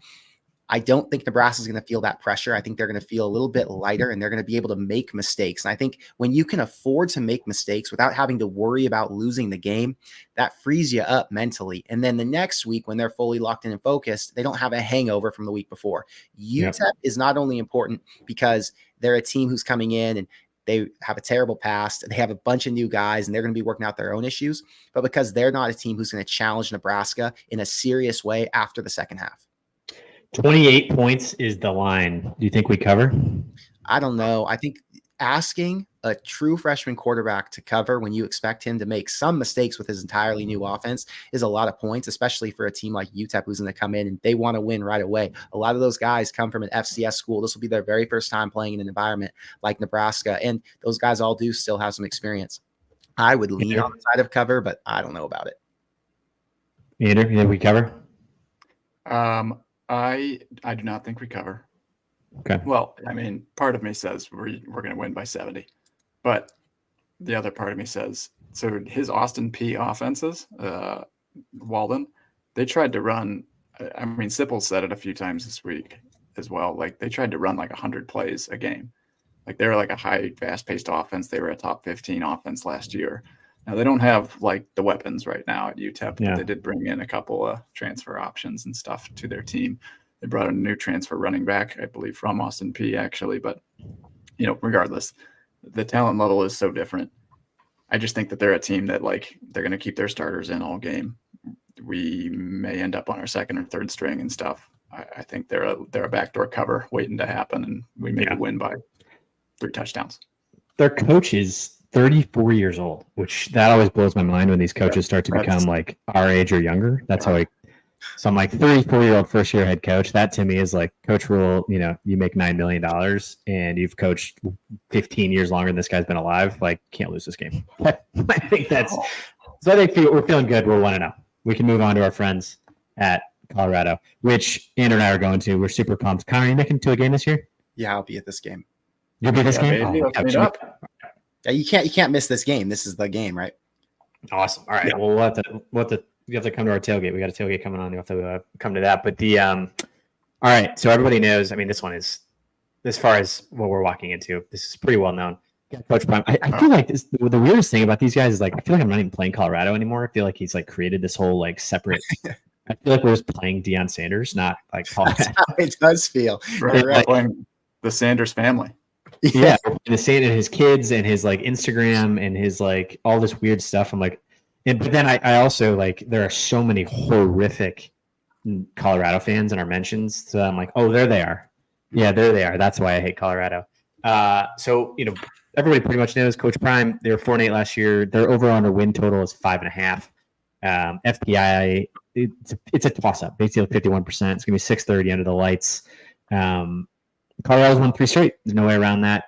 I don't think Nebraska's going to feel that pressure. I think they're going to feel a little bit lighter and they're going to be able to make mistakes. And I think when you can afford to make mistakes without having to worry about losing the game, that frees you up mentally. And then the next week when they're fully locked in and focused, they don't have a hangover from the week before. UTEP is not only important because they're a team who's coming in and they have a terrible past. They have a bunch of new guys and they're going to be working out their own issues, but because they're not a team who's going to challenge Nebraska in a serious way after the second half. 28 points is the line. Do you think we cover? I don't know. I think asking a true freshman quarterback to cover when you expect him to make some mistakes with his entirely new offense is a lot of points, especially for a team like UTEP who's going to come in and they want to win right away. A lot of those guys come from an FCS school. This will be their very first time playing in an environment like Nebraska, and those guys all do still have some experience. I would lean on the side of cover, but I don't know about it. Andrew, you think we cover? I do not think we cover. Okay. Well, I mean, part of me says we're going to win by 70, but the other part of me says, so his Austin P offenses, Walden, they tried to run. I mean, Sipple said it a few times this week as well. Like they tried to run like 100 plays a game. Like they were like a high, fast-paced offense. They were a top 15 offense last year. Now they don't have like the weapons right now at UTEP, but they did bring in a couple of transfer options and stuff to their team. They brought in a new transfer running back, I believe, from Austin P actually. But, you know, regardless, the talent level is so different. I just think that they're a team that like they're going to keep their starters in all game. We may end up on our second or third string and stuff. I think they're a backdoor cover waiting to happen, and we maybe win by 3 touchdowns. Their coach is 34 years old, which that always blows my mind when these coaches start to become like our age or younger. That's how so I'm like 34-year-old first year head coach. That to me is like Coach Rule, you know, you make $9 million and you've coached 15 years longer than this guy's been alive. Like, can't lose this game. I think that's so I think we're feeling good. We're 1-0. We can move on to our friends at Colorado, which Andrew and I are going to. We're super pumped. Connor, are you making it to a game this year? Yeah, I'll be at this game. You'll be at this game? Yeah, you can't miss this game. This is the game, right? Awesome. All right. Yeah. Well, you have to come to our tailgate. We got a tailgate coming on. You have to come to that. But all right. So everybody knows. I mean, this one is, as far as what we're walking into, this is pretty well known. Coach Prime. I feel like the weirdest thing about these guys is like I feel like I'm not even playing Colorado anymore. I feel like he's like created this whole like separate feel like we're just playing Deion Sanders, not like That's how it does feel. Right. You're right. Playing the Sanders family. Yeah, the Sanders and his kids and his like Instagram and his like all this weird stuff. I'm like, but then I also like there are so many horrific Colorado fans in our mentions. So I'm like, oh, there they are. Yeah, there they are. That's why I hate Colorado. So everybody pretty much knows Coach Prime. They were 4-8 last year. Their over/under win total is 5.5. FPI, it's a toss-up. Basically 51%. It's gonna be 630 under the lights. Colorado's won 3 straight. There's no way around that.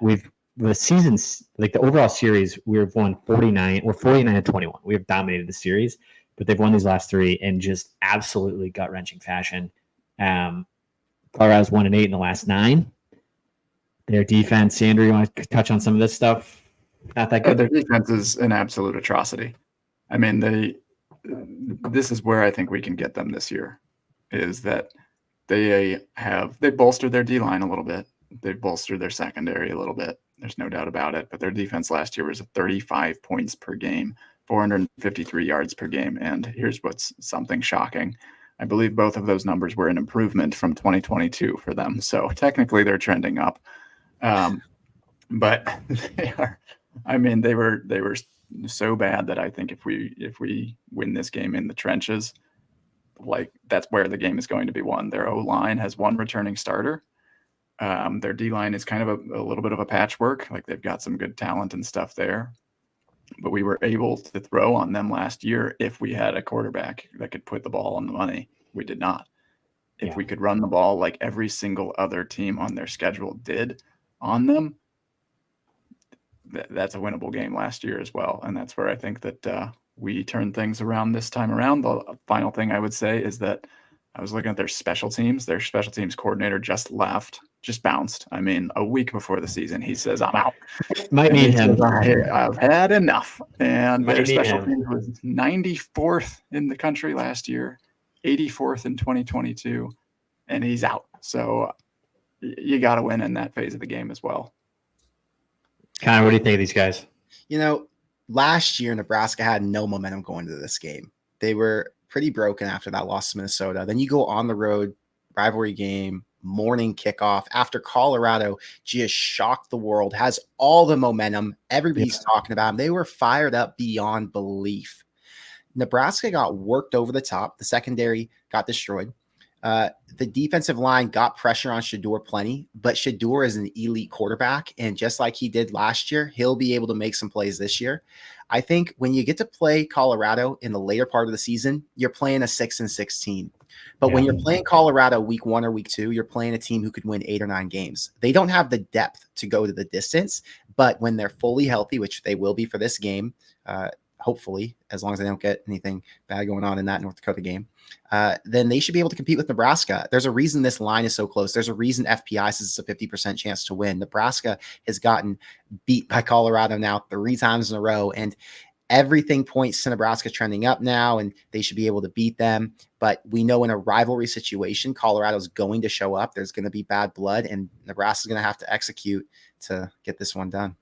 The seasons, like the overall series, we've won 49. We're 49-21. We have dominated the series, but they've won these last 3 in just absolutely gut-wrenching fashion. Colorado's 1-8 in the last 9. Their defense, Sandra, you want to touch on some of this stuff? Not that good. Their defense is an absolute atrocity. I mean, this is where I think we can get them this year, is that they bolstered their D-line a little bit. They've bolstered their secondary a little bit. There's no doubt about it. But their defense last year was 35 points per game, 453 yards per game. And here's what's something shocking. I believe both of those numbers were an improvement from 2022 for them. So technically they're trending up. But they were so bad that I think if we win this game in the trenches, like that's where the game is going to be won. Their O-line has 1 returning starter. Their D-line is kind of a little bit of a patchwork. Like they've got some good talent and stuff there, but we were able to throw on them last year if we had a quarterback that could put the ball on the money. We did not. If we could run the ball like every single other team on their schedule did on them, that's a winnable game last year as well. And that's where I think that we turned things around this time around. The final thing I would say is that I was looking at their special teams. Their special teams coordinator just bounced. I mean, a week before the season, he says, I'm out. Might need him. I've had enough. And their special teams was 94th in the country last year, 84th in 2022, and he's out. So you got to win in that phase of the game as well. Connor, what do you think of these guys? Last year, Nebraska had no momentum going into this game. They were pretty broken after that loss to Minnesota. Then you go on the road, rivalry game, morning kickoff after Colorado just shocked the world, has all the momentum. Everybody's talking about them. They were fired up beyond belief. Nebraska got worked over the top. The secondary got destroyed. The defensive line got pressure on Shedeur plenty, but Shedeur is an elite quarterback. And just like he did last year, he'll be able to make some plays this year. I think when you get to play Colorado in the later part of the season, you're playing a 6-16. But when you're playing Colorado week 1 or week 2, you're playing a team who could win 8 or 9 games. They don't have the depth to go to the distance, but when they're fully healthy, which they will be for this game, hopefully, as long as they don't get anything bad going on in that North Dakota game, then they should be able to compete with Nebraska. There's a reason this line is so close. There's a reason FPI says it's a 50% chance to win. Nebraska has gotten beat by Colorado now 3 times in a row, and everything points to Nebraska trending up now, and they should be able to beat them. But we know in a rivalry situation, Colorado's going to show up. There's going to be bad blood, and Nebraska's going to have to execute to get this one done.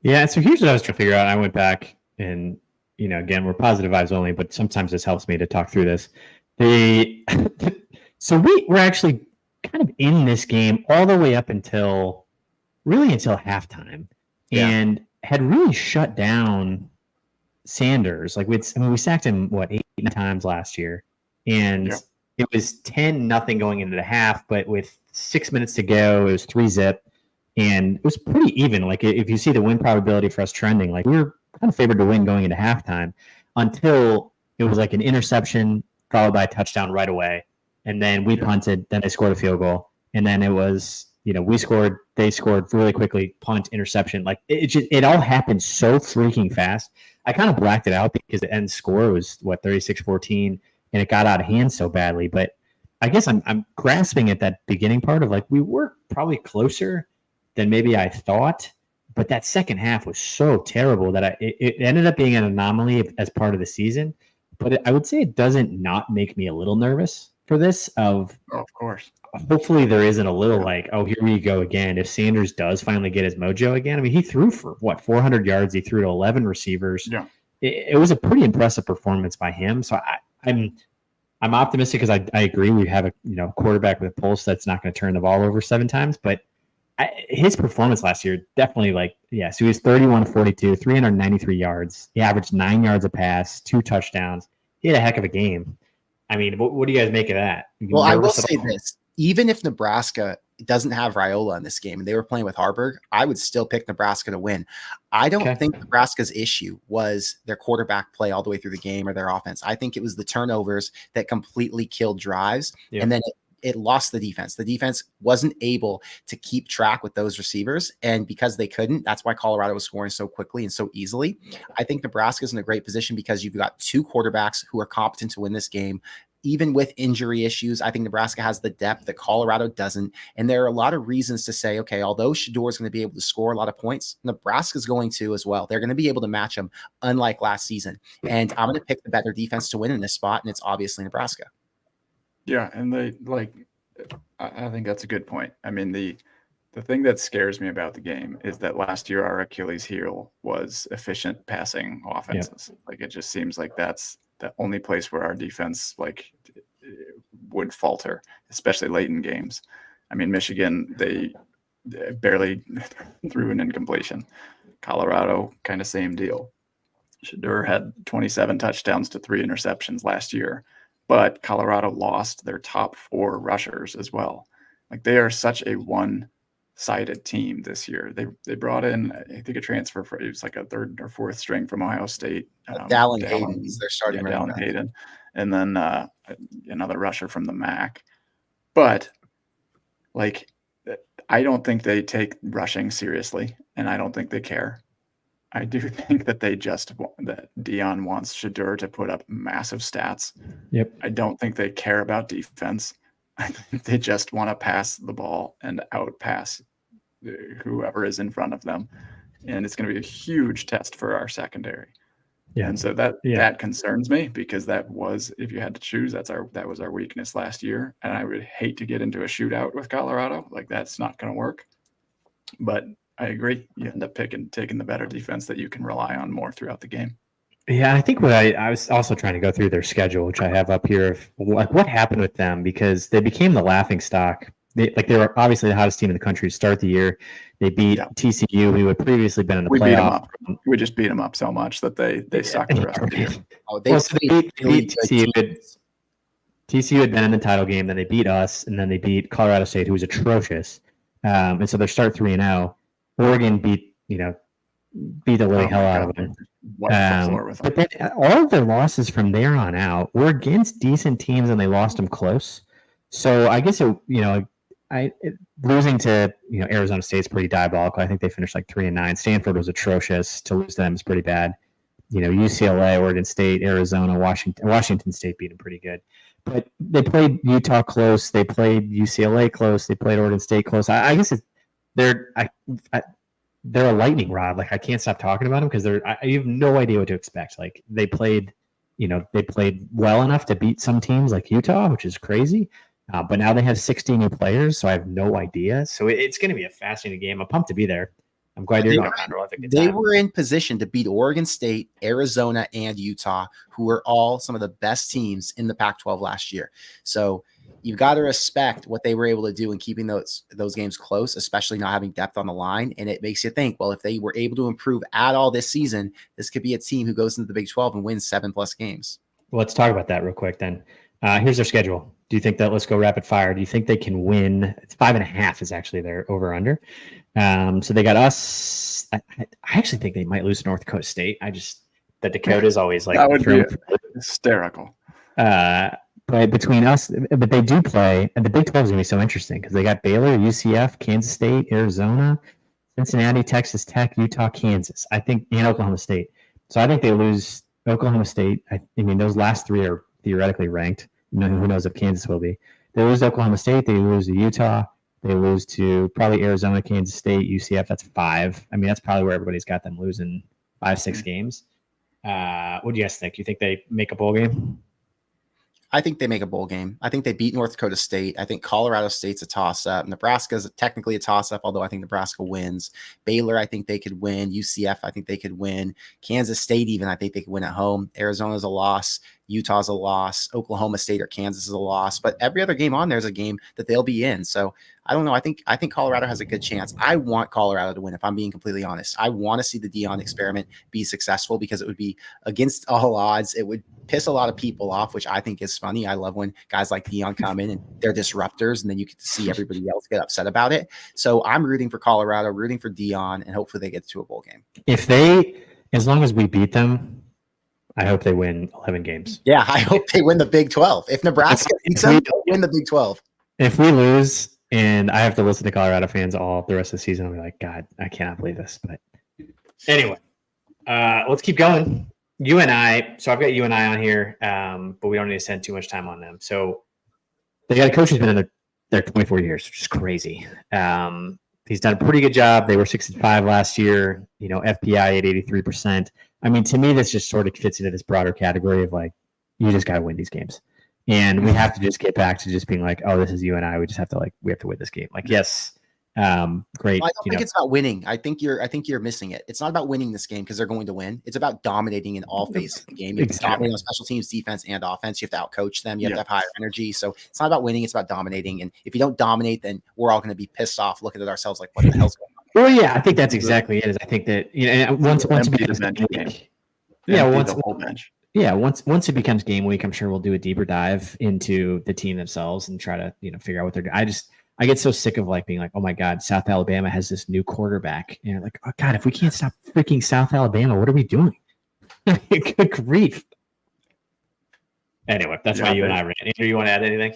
Yeah, so here's what I was trying to figure out. I went back and, again, we're positive vibes only, but sometimes this helps me to talk through this. So we're actually kind of in this game all the way up until halftime, and had really shut down Sanders. Like we sacked him 8 times last year, and it was 10-0 going into the half. But with 6 minutes to go, it was 3-0, and it was pretty even. Like if you see the win probability for us trending, like we were kind of favored to win going into halftime until it was like an interception followed by a touchdown right away. And then we punted, then they scored a field goal. And then it was, we scored, they scored really quickly, punt, interception. Like it all happened so freaking fast. I kind of blacked it out because the end score was 36-14, and it got out of hand so badly. But I guess I'm grasping at that beginning part of like, we were probably closer than maybe I thought. But that second half was so terrible that it ended up being an anomaly as part of the season. But I would say it doesn't not make me a little nervous for this. Of course. Hopefully there isn't a little like, oh, here we go again. If Sanders does finally get his mojo again. I mean, he threw for 400 yards. He threw to 11 receivers. Yeah. It was a pretty impressive performance by him. So I'm I'm optimistic because I agree we have a quarterback with a pulse that's not going to turn the ball over 7 times, but his performance last year definitely so he was 31 to 42, 393 yards. He averaged 9 yards a pass, 2 touchdowns. He had a heck of a game. I mean, what do you guys make of that? Well, I will say this. Even if Nebraska doesn't have Raiola in this game and they were playing with Harburg, I would still pick Nebraska to win. I don't think Nebraska's issue was their quarterback play all the way through the game or their offense. I think it was the turnovers that completely killed drives. Yep. And then it lost the defense. The defense wasn't able to keep track with those receivers. And because they couldn't, that's why Colorado was scoring so quickly and so easily. I think Nebraska's in a great position because you've got 2 quarterbacks who are competent to win this game. Even with injury issues, I think Nebraska has the depth that Colorado doesn't. And there are a lot of reasons to say, okay, although Shedeur is going to be able to score a lot of points, Nebraska's going to as well. They're going to be able to match them, unlike last season. And I'm going to pick the better defense to win in this spot, and it's obviously Nebraska. Yeah, and I think that's a good point. I mean, the thing that scares me about the game is that last year our Achilles heel was efficient passing offenses. Yep. It just seems like that's the only place where our defense would falter, especially late in games. I mean, Michigan, they barely threw an incompletion. Colorado, kind of same deal. Shedeur had 27 touchdowns to 3 interceptions last year, but Colorado lost their top 4 rushers as well. They are such a one-sided team this year. They brought in, I think, a transfer for it was a 3rd or 4th string from Ohio State. Dallin Hayden is their starting running back. Hayden, and then another rusher from the MAC. But I don't think they take rushing seriously, and I don't think they care. I do think that that Dion wants Shedeur to put up massive stats. Yep. I don't think they care about defense. I think they just want to pass the ball and outpass whoever is in front of them. And it's going to be a huge test for our secondary. Yeah. And so that concerns me because that was, if you had to choose, that was our weakness last year. And I would hate to get into a shootout with Colorado. That's not going to work. But I agree. You end up taking the better defense that you can rely on more throughout the game. Yeah, I think what I was also trying to go through their schedule, which I have up here, of what happened with them, because they became the laughing stock. They were obviously the hottest team in the country to start the year. They beat TCU, who had previously been in the playoff. We just beat them up so much that they sucked the rest of the year. They beat TCU. TCU had been in the title game, then they beat us, and then they beat Colorado State, who was atrocious. And so they start 3-0. Oregon beat the living hell out of them. But then all of their losses from there on out were against decent teams, and they lost them close. So I guess losing to Arizona State's pretty diabolical. I think they finished 3-9. Stanford was atrocious. To lose to them is pretty bad. UCLA, Oregon State, Arizona, Washington State beat them pretty good. But they played Utah close. They played UCLA close. They played Oregon State close. I guess they're a lightning rod. I can't stop talking about them because you have no idea what to expect. They played well enough to beat some teams like Utah, which is crazy. But now they have 60 new players, so I have no idea. So it's going to be a fascinating game. I'm pumped to be there. I'm glad you're going, Condor. They were in position to beat Oregon State, Arizona, and Utah, who were all some of the best teams in the Pac-12 last year. So you've got to respect what they were able to do in keeping those games close, especially not having depth on the line. And it makes you think, well, if they were able to improve at all this season, this could be a team who goes into the Big 12 and wins 7+ games. Well, let's talk about that real quick then. Here's their schedule. Do you think that, let's go rapid fire, do you think they can win? It's 5.5 is actually their over under. So they got us. I actually think they might lose to North Dakota State. The Dakota's always that would be hysterical. But between us, but they do play, and the Big 12 is going to be so interesting because they got Baylor, UCF, Kansas State, Arizona, Cincinnati, Texas Tech, Utah, Kansas. I think, and Oklahoma State. So I think they lose Oklahoma State. I mean, those last 3 are theoretically ranked. Who knows if Kansas will be? They lose to Oklahoma State. They lose to Utah. They lose to probably Arizona, Kansas State, UCF. That's 5. I mean, that's probably where everybody's got them losing 5-6 games. What do you guys think? Do you think they make a bowl game? I think they make a bowl game. I think they beat North Dakota State. I think Colorado State's a toss-up. Nebraska's technically a toss-up, although I think Nebraska wins. Baylor, I think they could win. UCF, I think they could win. Kansas State, even, I think they could win at home. Arizona's a loss. Utah's a loss. Oklahoma State or Kansas is a loss. But every other game on there is a game that they'll be in. So I don't know. I think Colorado has a good chance. I want Colorado to win, if I'm being completely honest. I want to see the Deion experiment be successful because it would be against all odds. It would piss a lot of people off, which I think is funny. I love when guys like Deion come in and they're disruptors, and then you get to see everybody else get upset about it. So I'm rooting for Colorado, rooting for Deion, and hopefully they get to a bowl game. As long as we beat them, I hope they win 11 games. Yeah, I hope they win the Big 12. If Nebraska beats them, they'll win the Big 12. If we lose and I have to listen to Colorado fans all the rest of the season, I'll be like, God, I cannot believe this. But anyway, let's keep going. You and I, so I've got you and I on here, but we don't need to spend too much time on them. So they got a coach who's been in there 24 years, which is crazy. He's done a pretty good job. They were 65 last year, FPI at 83%. I mean, to me, this just sort of fits into this broader category of like, you just got to win these games. And we have to just get back to just being like, oh, this is you and I. We just have to we have to win this game. Like, yes, great. Well, I don't think it's about winning. I think you're missing it. It's not about winning this game because they're going to win. It's about dominating in all phases of the game. You have to dominate on special teams, defense, and offense. You have to outcoach them. You have to have higher energy. So it's not about winning. It's about dominating. And if you don't dominate, then we're all going to be pissed off, looking at ourselves like, what the hell's going on? Well, yeah, I think that's exactly it. I think that once it becomes game week, once it becomes game week, I'm sure we'll do a deeper dive into the team themselves and try to figure out what they're doing. I get so sick of being like, oh my God, South Alabama has this new quarterback. And like, oh God, if we can't stop freaking South Alabama, what are we doing? Good grief. Anyway, that's why you and I ran. Andrew, you want to add anything?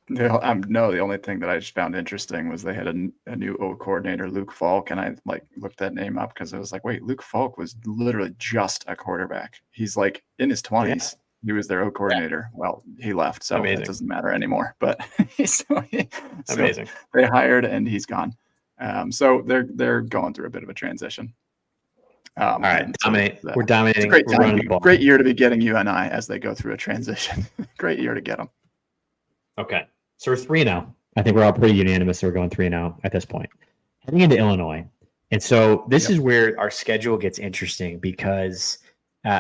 No, the only thing that I just found interesting was they had a new O coordinator, Luke Falk, and I looked that name up because I was like, wait, Luke Falk was literally just a quarterback. He's in his 20s. Yeah. He was their O coordinator. Yeah. Well, he left, so it doesn't matter anymore. But amazing. They hired, and he's gone. So they're going through a bit of a transition. All right, dominate. We're dominating. It's a great year to be getting you and I as they go through a transition. Great year to get them. Okay, so we're 3-0. I think we're all pretty unanimous that we're going 3-0 at this point. Heading into Illinois. And so this is where our schedule gets interesting because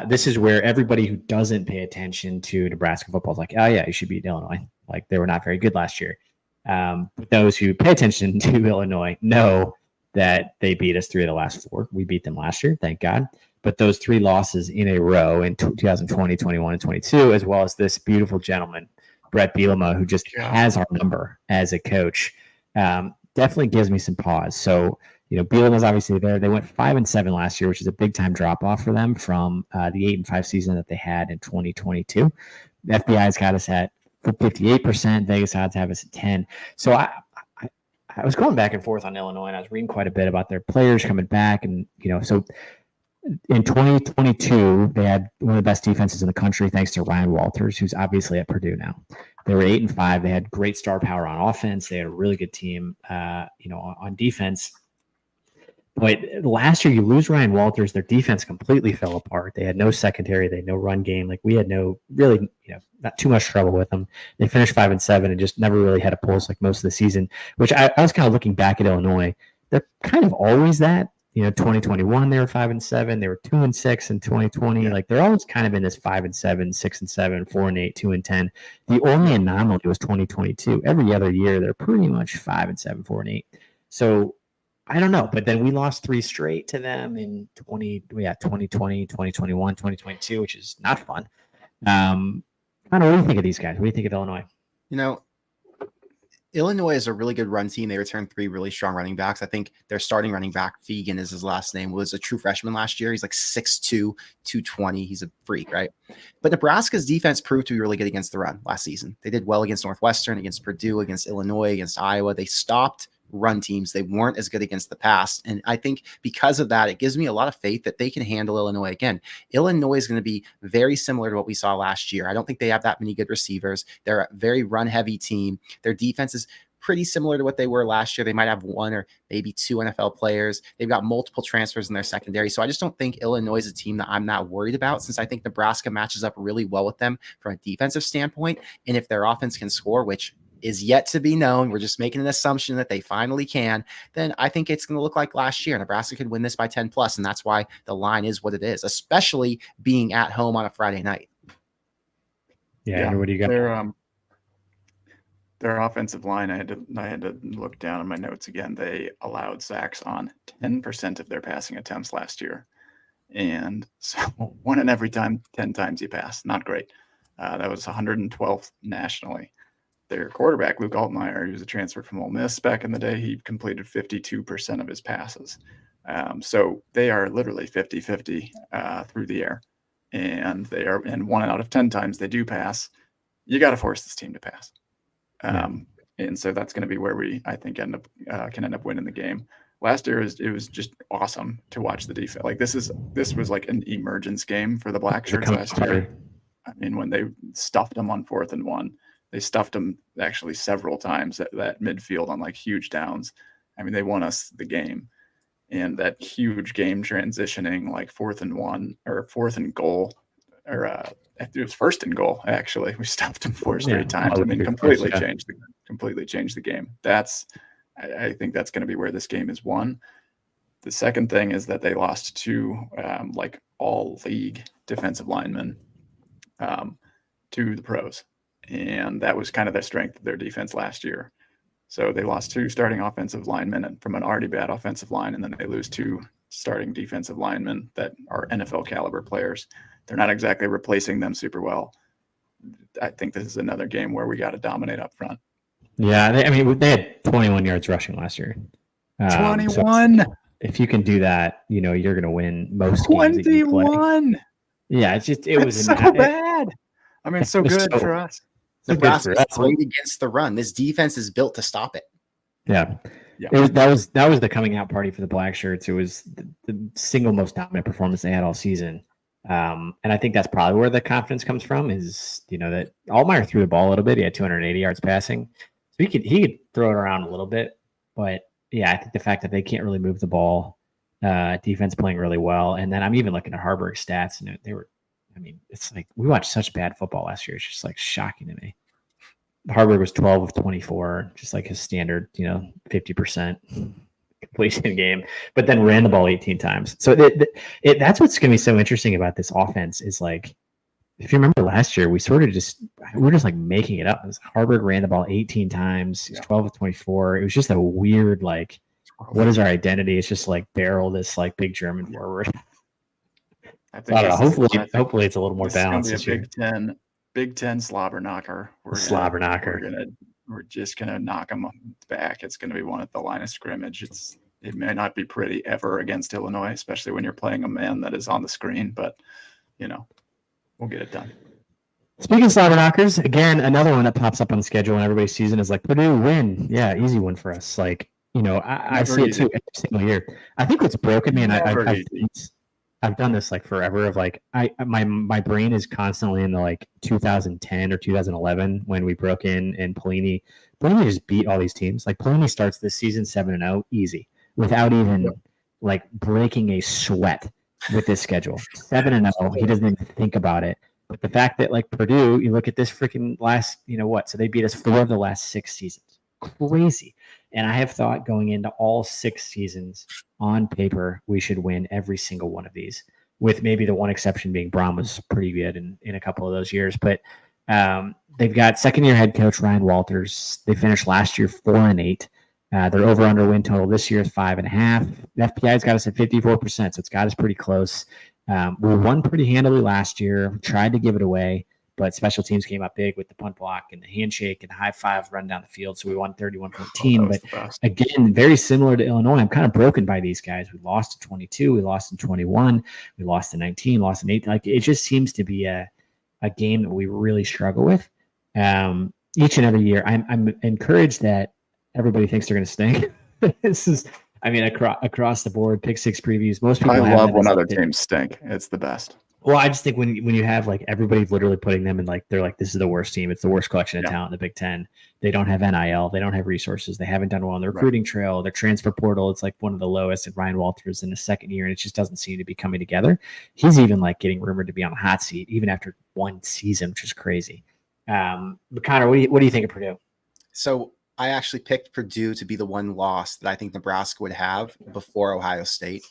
this is where everybody who doesn't pay attention to Nebraska football is like, oh, yeah, you should beat Illinois. Like, they were not very good last year. But those who pay attention to Illinois know that they beat us 3 of the last 4. We beat them last year, thank God. But those 3 losses in a row in 2020, 21, and 22, as well as this beautiful gentleman, Brett Bielema, who just has our number as a coach, definitely gives me some pause. So, Bielema's obviously there. They went 5-7 last year, which is a big time drop off for them from the 8-5 season that they had in 2022. The FBI's got us at 58%. Vegas odds have us at 10. So I was going back and forth on Illinois, and I was reading quite a bit about their players coming back, and so. In 2022, they had one of the best defenses in the country, thanks to Ryan Walters, who's obviously at Purdue now. They were 8-5. They had great star power on offense. They had a really good team, on defense. But last year, you lose Ryan Walters, their defense completely fell apart. They had no secondary. They had no run game. Like, we had not too much trouble with them. They finished 5-7 and just never really had a pulse like most of the season, which I was kind of looking back at Illinois. They're kind of always that. 2021, they were 5-7. They were 2-6 in 2020. Like, they're always kind of in this 5-7, 6-7, 4-8, 2-10. The only anomaly was 2022. Every other year, they're pretty much 5-7, 4-8. So I don't know. But then we lost 3 straight to them in 2020, 2021, 2022, which is not fun. I don't know. What do you think of these guys? What do you think of Illinois? Illinois is a really good run team. They returned 3 really strong running backs. I think their starting running back, Fegan is his last name, was a true freshman last year. He's like 6'2", 220. He's a freak, right? But Nebraska's defense proved to be really good against the run last season. They did well against Northwestern, against Purdue, against Illinois, against Iowa. They stopped run teams. They weren't as good against the pass. And I think because of that, it gives me a lot of faith that they can handle Illinois again. Illinois is going to be very similar to what we saw last year. I don't think they have that many good receivers. They're a very run heavy team. Their defense is pretty similar to what they were last year. They might have 1 or maybe 2 NFL players. They've got multiple transfers in their secondary. So I just don't think Illinois is a team that I'm not worried about, since I think Nebraska matches up really well with them from a defensive standpoint. And if their offense can score, which is yet to be known, we're just making an assumption that they finally can, then I think it's going to look like last year. Nebraska could win this by 10+, and that's why the line is what it is, especially being at home on a Friday night. Yeah. Andrew, what do you got? Their offensive line, I had to look down at my notes again. They allowed sacks on 10% of their passing attempts last year. And so 1 in every 10 times you pass. Not great. That was 112th nationally. Their quarterback, Luke Altmaier, he was a transfer from Ole Miss back in the day. He completed 52% of his passes. So they are literally 50-50 through the air. And 1 out of 10 times they do pass. You got to force this team to pass. And so that's going to be where I think can end up winning the game. Last year it was just awesome to watch the defense. Like this was like an emergence game for the Black Shirts last year. I mean, when they stuffed them on 4th and 1, they stuffed them actually several times at that midfield on like huge downs. I mean, they won us the game, and that huge game transitioning like 4th and 1 or 4th and goal, or it was 1st and goal. Actually, we stopped them 4 straight times. I mean, completely changed the game. I think that's going to be where this game is won. The second thing is that they lost 2 like all league defensive linemen to the pros. And that was kind of the strength of their defense last year. So they lost 2 starting offensive linemen from an already bad offensive line, and then they lose 2 starting defensive linemen that are NFL caliber players. They're not exactly replacing them super well. I think this is another game where we got to dominate up front. Yeah, they had 21 yards rushing last year. 21. So if you can do that, you're going to win most games that you play. 21. Yeah, it was so bad. I mean, so good for us. Nebraska's great against the run. This defense is built to stop it. Yeah. That was the coming out party for the Black Shirts. It was the single most dominant performance they had all season. And I think that's probably where the confidence comes from is, that Altmaier threw the ball a little bit. He had 280 yards passing. So he could throw it around a little bit. But yeah, I think the fact that they can't really move the ball, defense playing really well. And then I'm even looking at Harburg's stats, and it's like we watched such bad football last year. It's just like shocking to me. Harburg was 12 of 24, just like his standard, 50% completion game, but then ran the ball 18 times. So that's what's going to be so interesting about this offense is like, if you remember last year, we were just like making it up. Harburg ran the ball 18 times, 12 of 24. It was just a weird, like, what is our identity? It's just like barrel this like big German forward. I don't know. Hopefully it's a little more balanced this year. Big Ten slobber knocker. We're just gonna knock them back. It's gonna be one at the line of scrimmage. It may not be pretty ever against Illinois, especially when you're playing a man that is on the screen. But we'll get it done. Speaking of slobber knockers, again, another one that pops up on the schedule in everybody's season is like Purdue win. Yeah, easy one for us. Like I see it too every single year. I think what's broken me, and I've done this like forever of like my brain is constantly in the like 2010 or 2011 when we broke in and Pelini just beat all these teams. Like Pelini starts this season 7-0 easy without even like breaking a sweat with this schedule. 7-0, he doesn't even think about it. But the fact that like Purdue, you look at this freaking last, so they beat us 4 of the last 6 seasons. Crazy. And I have thought going into all 6 seasons on paper, we should win every single one of these, with maybe the one exception being Braun was pretty good in a couple of those years. But they've got second-year head coach Ryan Walters. They finished last year 4-8. Their over-under win total this year is 5.5. The FPI's got us at 54%, so it's got us pretty close. We won pretty handily last year. Tried to give it away, but special teams came up big with the punt block and the handshake and the high five run down the field. So we won 31-14. But again, very similar to Illinois. I'm kind of broken by these guys. We lost to 22. We lost in 21. We lost to 19. Lost in 8. Like it just seems to be a game that we really struggle with each and every year. I'm encouraged that everybody thinks they're going to stink. This is, across the board, pick 6 previews. Most people I love when other teams stink. It's the best. Well, I just think when you have like everybody literally putting them in like they're like, this is the worst team. It's the worst collection of talent in the Big Ten. They don't have NIL. They don't have resources. They haven't done well on the recruiting trail. Their transfer portal, it's like one of the lowest. And Ryan Walters in his second year, and it just doesn't seem to be coming together. He's even like getting rumored to be on the hot seat even after 1 season, which is crazy. But Connor, what do you think of Purdue? So I actually picked Purdue to be the one loss that I think Nebraska would have before Ohio State.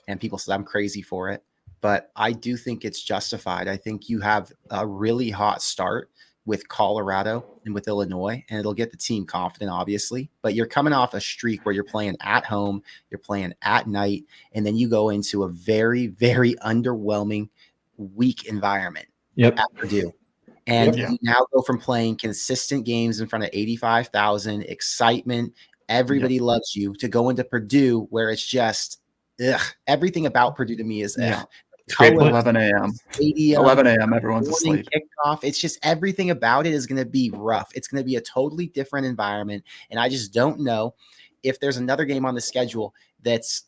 And people said I'm crazy for it. but I do think it's justified. I think you have a really hot start with Colorado and with Illinois, and it'll get the team confident, obviously. But you're coming off a streak where you're playing at home, you're playing at night, and then you go into a very, very underwhelming, weak environment at Purdue. And you now go from playing consistent games in front of 85,000, excitement, everybody loves you, to go into Purdue where it's just everything about Purdue to me is 11 a.m. Stadium, 11 a.m. Everyone's asleep. Kickoff. It's just everything about it is going to be rough. It's going to be a totally different environment. And I just don't know if there's another game on the schedule that's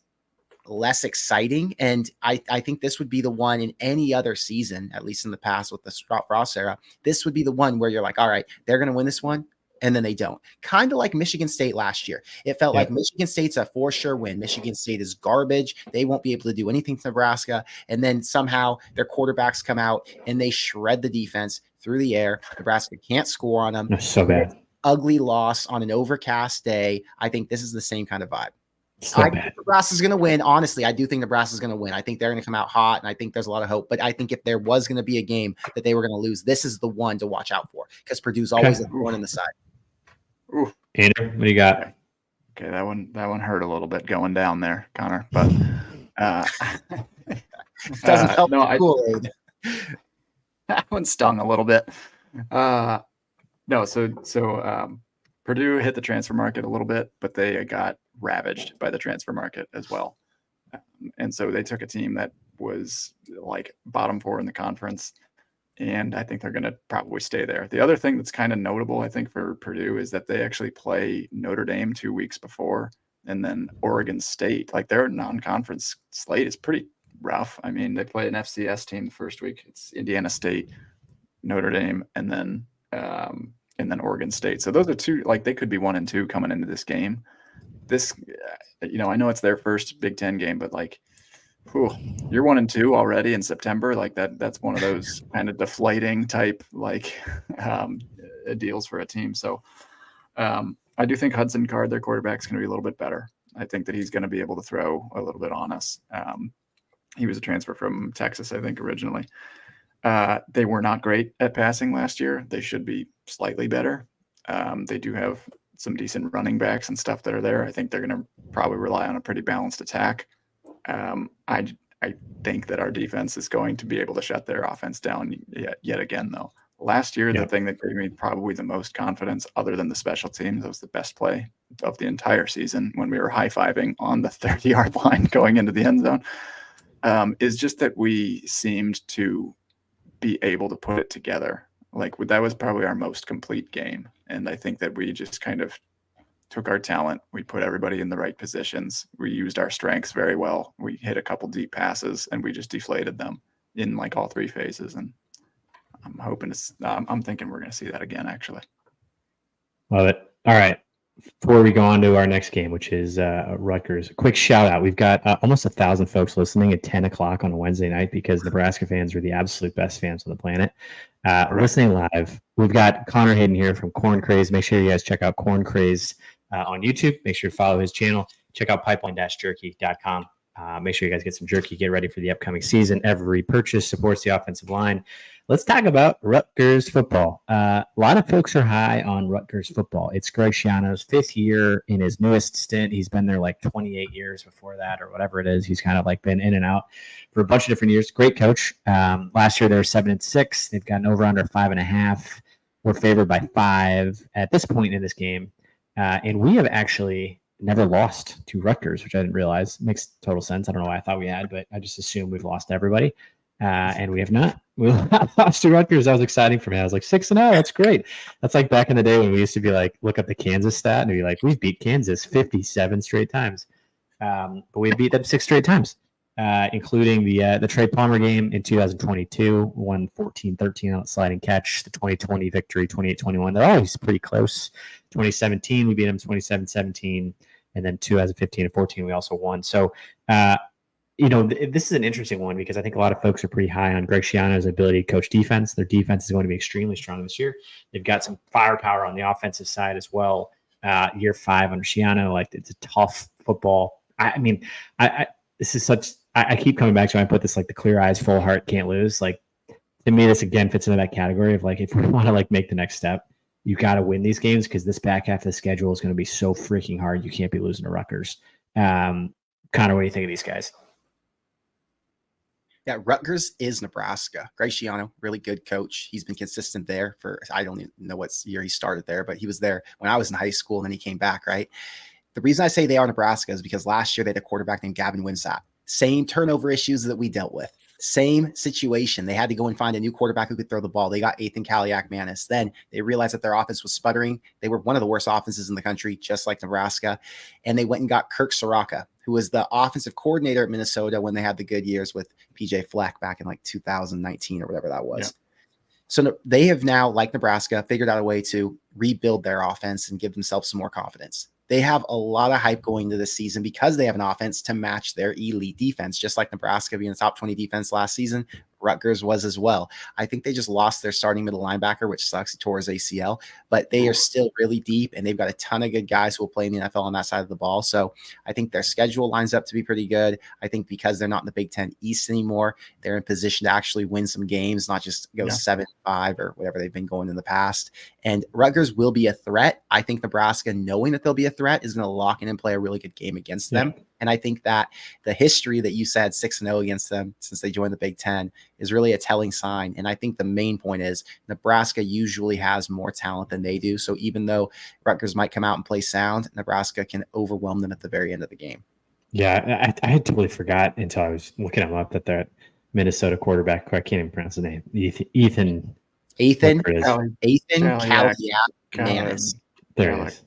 less exciting. And I think this would be the one in any other season, at least in the past with the Scott Frost era. This would be the one where you're like, all right, they're going to win this one. And then they don't. Kind of like Michigan State last year. It felt like Michigan State's a for sure win. Michigan State is garbage. They won't be able to do anything to Nebraska. And then somehow their quarterbacks come out and they shred the defense through the air. Nebraska can't score on them. That's so bad. Ugly loss on an overcast day. I think this is the same kind of vibe. So I bad. think Nebraska's going to win. Honestly, I do think Nebraska's going to win. I think they're going to come out hot, and I think there's a lot of hope. But I think if there was going to be a game that they were going to lose, this is the one to watch out for, because Purdue's always the one in the side. Ooh. Andrew, what do you got? Okay, that one hurt a little bit going down there, Connor. But doesn't help. No, Kool-Aid. That one stung a little bit. No, so Purdue hit the transfer market a little bit, but they got ravaged by the transfer market as well. And so they took a team that was like bottom 4 in the conference, and I think they're going to probably stay there. The other thing that's kind of notable, I think, for Purdue is that they actually play Notre Dame 2 weeks before, and then Oregon State. Like, their non-conference slate is pretty rough. I mean, they play an FCS team the first week. It's Indiana State, Notre Dame, and then Oregon State. So those are two, like, they could be 1 and 2 coming into this game. This, I know it's their first Big Ten game, but like, you're 1 and 2 already in September. Like that's one of those kind of deflating type, like, deals for a team. So I do think Hudson Card, their quarterback, is going to be a little bit better. I think that he's going to be able to throw a little bit on us. He was a transfer from Texas, I think, originally. They were not great at passing last year. They should be slightly better. They do have some decent running backs and stuff that are there. I think they're going to probably rely on a pretty balanced attack. I think that our defense is going to be able to shut their offense down yet again, though. Last year, the thing that gave me probably the most confidence, other than the special teams, that was the best play of the entire season when we were high-fiving on the 30-yard line going into the end zone, is just that we seemed to be able to put it together. Like, that was probably our most complete game. And I think that we just kind of took our talent. We put everybody in the right positions. We used our strengths very well. We hit a couple deep passes and we just deflated them in like all 3 phases. And I'm hoping I'm thinking we're going to see that again, actually. Love it. All right. Before we go on to our next game, which is Rutgers, a quick shout out. We've got almost 1,000 folks listening at 10 o'clock on a Wednesday night, because Nebraska fans are the absolute best fans on the planet. Listening live, we've got Connor Hayden here from CornCrazed. Make sure you guys check out CornCrazed on YouTube. Make sure to follow his channel. Check out pipeline-jerky.com. Make sure you guys get some jerky. Get ready for the upcoming season. Every purchase supports the offensive line. Let's talk about Rutgers football. A lot of folks are high on Rutgers football. It's Greg Schiano's 5th year in his newest stint. He's been there like 28 years before that, or whatever it is. He's kind of like been in and out for a bunch of different years. Great coach. Last year they were 7-6. They've gotten over under 5.5. We're favored by 5 at this point in this game. And we have actually never lost to Rutgers, which I didn't realize. Makes total sense. I don't know why I thought we had, but I just assumed we've lost everybody. And we have not. We lost to Rutgers. That was exciting for me. I was like, 6-0. That's great. That's like back in the day when we used to be like, look up the Kansas stat and be like, we've beat Kansas 57 straight times. But we beat them 6 straight times, including the Trey Palmer game in 2022, won 14-13 on a sliding catch. The 2020 victory, 28-21. They're always pretty close. 2017, we beat them 27-17. And then 2015 and 14, we also won. So, this is an interesting one, because I think a lot of folks are pretty high on Greg Schiano's ability to coach defense. Their defense is going to be extremely strong this year. They've got some firepower on the offensive side as well. Year 5 under Schiano, like, it's a tough football. I I keep coming back to, I put this like the clear eyes, full heart, can't lose. Like, to me, this again fits into that category of like, if we want to like make the next step, you got to win these games because this back half of the schedule is going to be so freaking hard. You can't be losing to Rutgers. Connor, what do you think of these guys? Yeah, Rutgers is Nebraska. Greg Schiano, really good coach. He's been consistent there for, I don't even know what year he started there, but he was there when I was in high school and then he came back, right? The reason I say they are Nebraska is because last year they had a quarterback named Gavin Winsat. Same turnover issues that we dealt with. Same situation. They had to go and find a new quarterback who could throw the ball. They got Ethan Kaliak-Manis. Then they realized that their offense was sputtering. They were one of the worst offenses in the country, just like Nebraska. And they went and got Kirk Soraka, who was the offensive coordinator at Minnesota when they had the good years with PJ Fleck back in like 2019 or whatever that was. Yeah. So they have now, like Nebraska, figured out a way to rebuild their offense and give themselves some more confidence. They have a lot of hype going into this season because they have an offense to match their elite defense, just like Nebraska being the top 20 defense last season. Rutgers was as well. I think they just lost their starting middle linebacker, which sucks. He tore his ACL, but they are still really deep, and they've got a ton of good guys who will play in the NFL on that side of the ball. So I think their schedule lines up to be pretty good. I think because they're not in the Big Ten East anymore, they're in position to actually win some games, not just go 7-5 or whatever they've been going in the past. And Rutgers will be a threat. I think Nebraska, knowing that they'll be a threat, is going to lock in and play a really good game against them. And I think that the history that you said 6-0 against them since they joined the Big Ten is really a telling sign. And I think the main point is Nebraska usually has more talent than they do. So even though Rutgers might come out and play sound, Nebraska can overwhelm them at the very end of the game. Yeah, I had totally forgot until I was looking him up that that Minnesota quarterback, I can't even pronounce the name, Ethan Kaliak-Manis. There it is.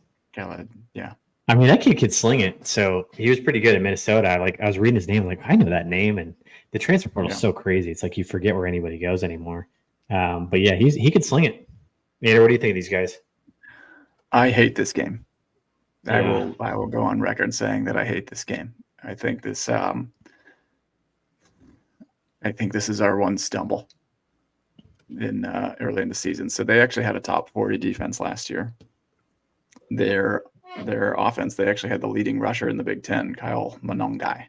Yeah. I mean, that kid could sling it. So he was pretty good at Minnesota. I was reading his name, like, I know that name. And the transfer portal is so crazy. It's like you forget where anybody goes anymore. But yeah, he could sling it. Nader, what do you think of these guys? I hate this game. I will go on record saying that I hate this game. I think this is our one stumble in early in the season. So they actually had a top 40 defense last year. Their offense, they actually had the leading rusher in the Big Ten, Kyle Monongai.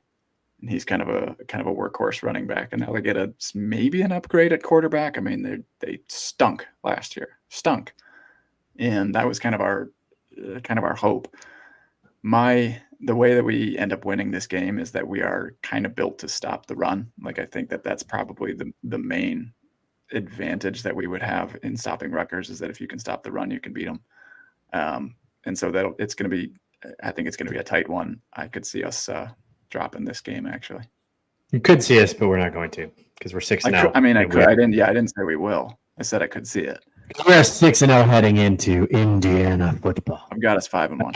And he's kind of a workhorse running back. And now they get maybe an upgrade at quarterback. I mean, they stunk last year. And that was kind of our hope. The way that we end up winning this game is that we are kind of built to stop the run. Like, I think that's probably the main advantage that we would have in stopping Rutgers, is that if you can stop the run, you can beat them. And so I think it's going to be a tight one. I could see us dropping this game, actually. You could see us, but we're not going to, because we're 6-0. I mean, I could. I didn't say we will. I said I could see it. We're 6-0 heading into Indiana football. I've got us 5-1.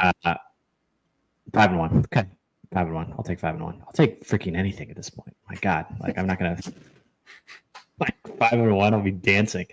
5-1. Okay. 5-1. I'll take 5-1. I'll take freaking anything at this point. My God. Like, I'm not going to, like, 5-1. I'll be dancing.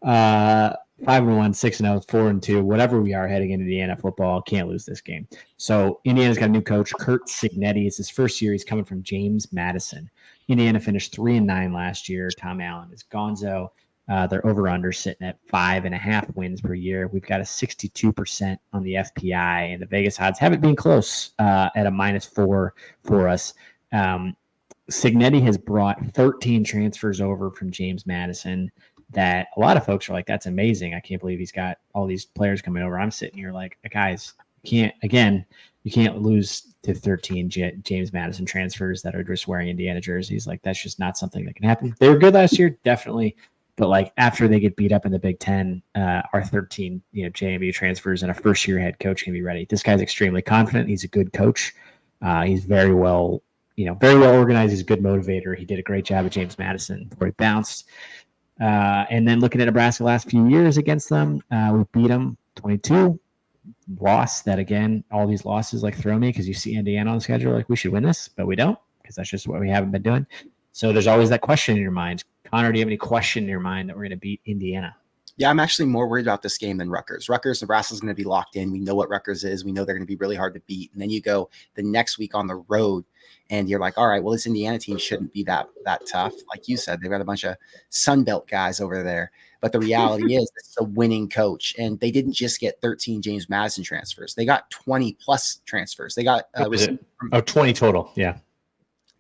5-1, 6-0, 4-2, whatever we are heading into Indiana football, can't lose this game. So Indiana's got a new coach, Curt Cignetti. It's his first year. He's coming from James Madison. Indiana finished 3-9 last year. Tom Allen is gonzo. Their over-under sitting at 5.5 wins per year. We've got a 62% on the FPI, and the Vegas odds have it being close at a -4 for us. Cignetti has brought 13 transfers over from James Madison that a lot of folks are like, that's amazing. I can't believe he's got all these players coming over. I'm sitting here like, guys, you can't lose to 13 James Madison transfers that are just wearing Indiana jerseys. Like, that's just not something that can happen. They were good last year, definitely. But like, after they get beat up in the Big Ten, our 13, JMU transfers and a first-year head coach can be ready. This guy's extremely confident. He's a good coach. He's very well organized. He's a good motivator. He did a great job at James Madison before he bounced. And then looking at Nebraska the last few years against them, we beat them 22. Loss that, again, all these losses like throw me, because you see Indiana on the schedule, like, we should win this, but we don't, because that's just what we haven't been doing. So there's always that question in your mind. Connor, do you have any question in your mind that we're going to beat Indiana? Yeah, I'm actually more worried about this game than Rutgers. Nebraska's going to be locked in. We know what Rutgers is. We know they're going to be really hard to beat. And then you go the next week on the road, and you're like, all right, well, this Indiana team shouldn't be that tough. Like you said, they've got a bunch of Sunbelt guys over there. But the reality is it's a winning coach. And they didn't just get 13 James Madison transfers. They got 20-plus transfers. They got 20 total, yeah.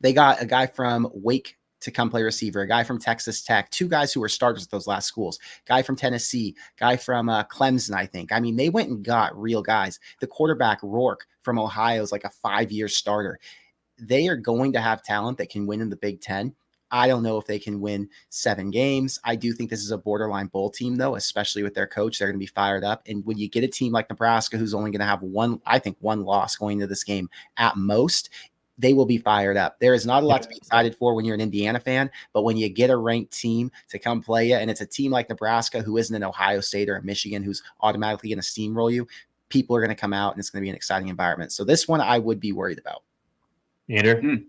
They got a guy from Wake to come play receiver, a guy from Texas Tech, 2 guys who were starters at those last schools, guy from Tennessee, guy from Clemson, I think. I mean, they went and got real guys. The quarterback, Rourke from Ohio, is like a 5-year starter. They are going to have talent that can win in the Big Ten. I don't know if they can win 7 games. I do think this is a borderline bowl team, though, especially with their coach. They're going to be fired up. And when you get a team like Nebraska, who's only going to have one loss going into this game at most, they will be fired up. There is not a lot to be excited for when you're an Indiana fan, but when you get a ranked team to come play you, and it's a team like Nebraska who isn't an Ohio State or a Michigan who's automatically going to steamroll you, people are going to come out, and it's going to be an exciting environment. So this one I would be worried about. Andrew?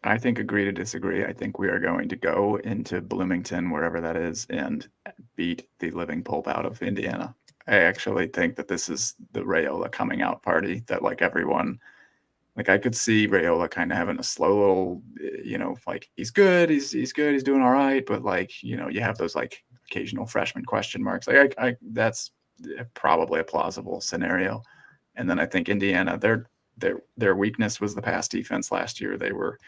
I think agree to disagree. I think we are going to go into Bloomington, wherever that is, and beat the living pulp out of Indiana. I actually think that this is the Raiola coming out party that like everyone – like I could see Raiola kind of having a slow little, like he's good, he's good, he's doing all right, but like, you have those like occasional freshman question marks. Like that's probably a plausible scenario. And then I think Indiana, their weakness was the pass defense last year. They were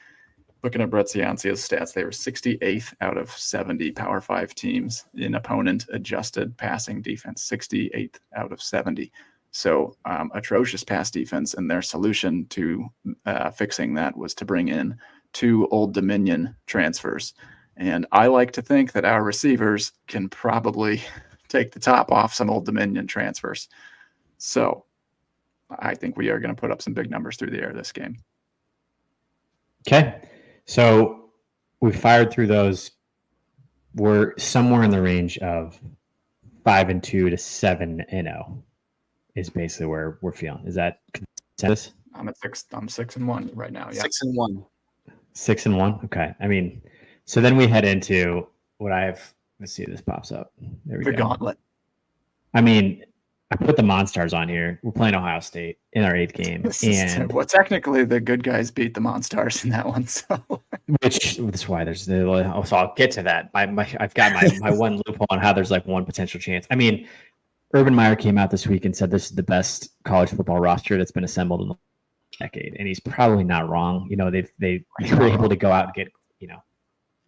looking at Brett Ciancia's stats. They were 68th out of 70 Power 5 teams in opponent adjusted passing defense, 68th out of 70. So atrocious pass defense, and their solution to fixing that was to bring in 2 Old Dominion transfers. And I like to think that our receivers can probably take the top off some Old Dominion transfers. So I think we are going to put up some big numbers through the air this game. Okay. So we fired through those. We're somewhere in the range of 5-2 to 7-0. Is basically where we're feeling. Is that consensus? I'm 6-1 right now. Yeah. 6-1. 6-1. Okay. I mean, so then we head into what I have. Let's see if this pops up. There we go. The gauntlet. I mean, I put the Monstars on here. We're playing Ohio State in our 8th game. Well, technically the good guys beat the Monstars in that one. So that's why there's so I'll get to that. I've got my one loophole on how there's like one potential chance. I mean, Urban Meyer came out this week and said this is the best college football roster that's been assembled in the decade, and he's probably not wrong. They were able to go out and get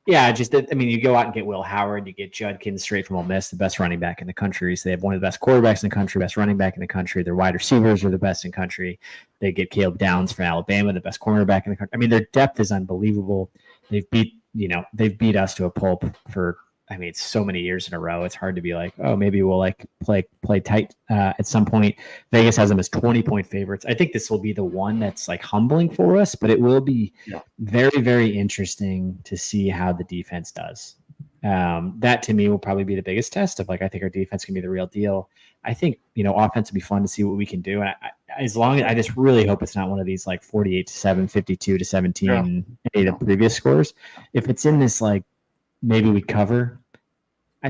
you go out and get Will Howard, you get Judkins straight from Ole Miss, the best running back in the country. So they have one of the best quarterbacks in the country, best running back in the country. Their wide receivers are the best in the country. They get Caleb Downs from Alabama, the best cornerback in the country. I mean, their depth is unbelievable. They've beat us to a pulp for. I mean, it's so many years in a row. It's hard to be like, oh, maybe we'll like play tight at some point. Vegas has them as 20-point favorites. I think this will be the one that's like humbling for us, but it will be very, very interesting to see how the defense does. That to me will probably be the biggest test of like, I think our defense can be the real deal. I think, offense will be fun to see what we can do. And I just really hope it's not one of these like 48-7, 52-17, any of the previous scores. If it's in this, like, maybe we cover,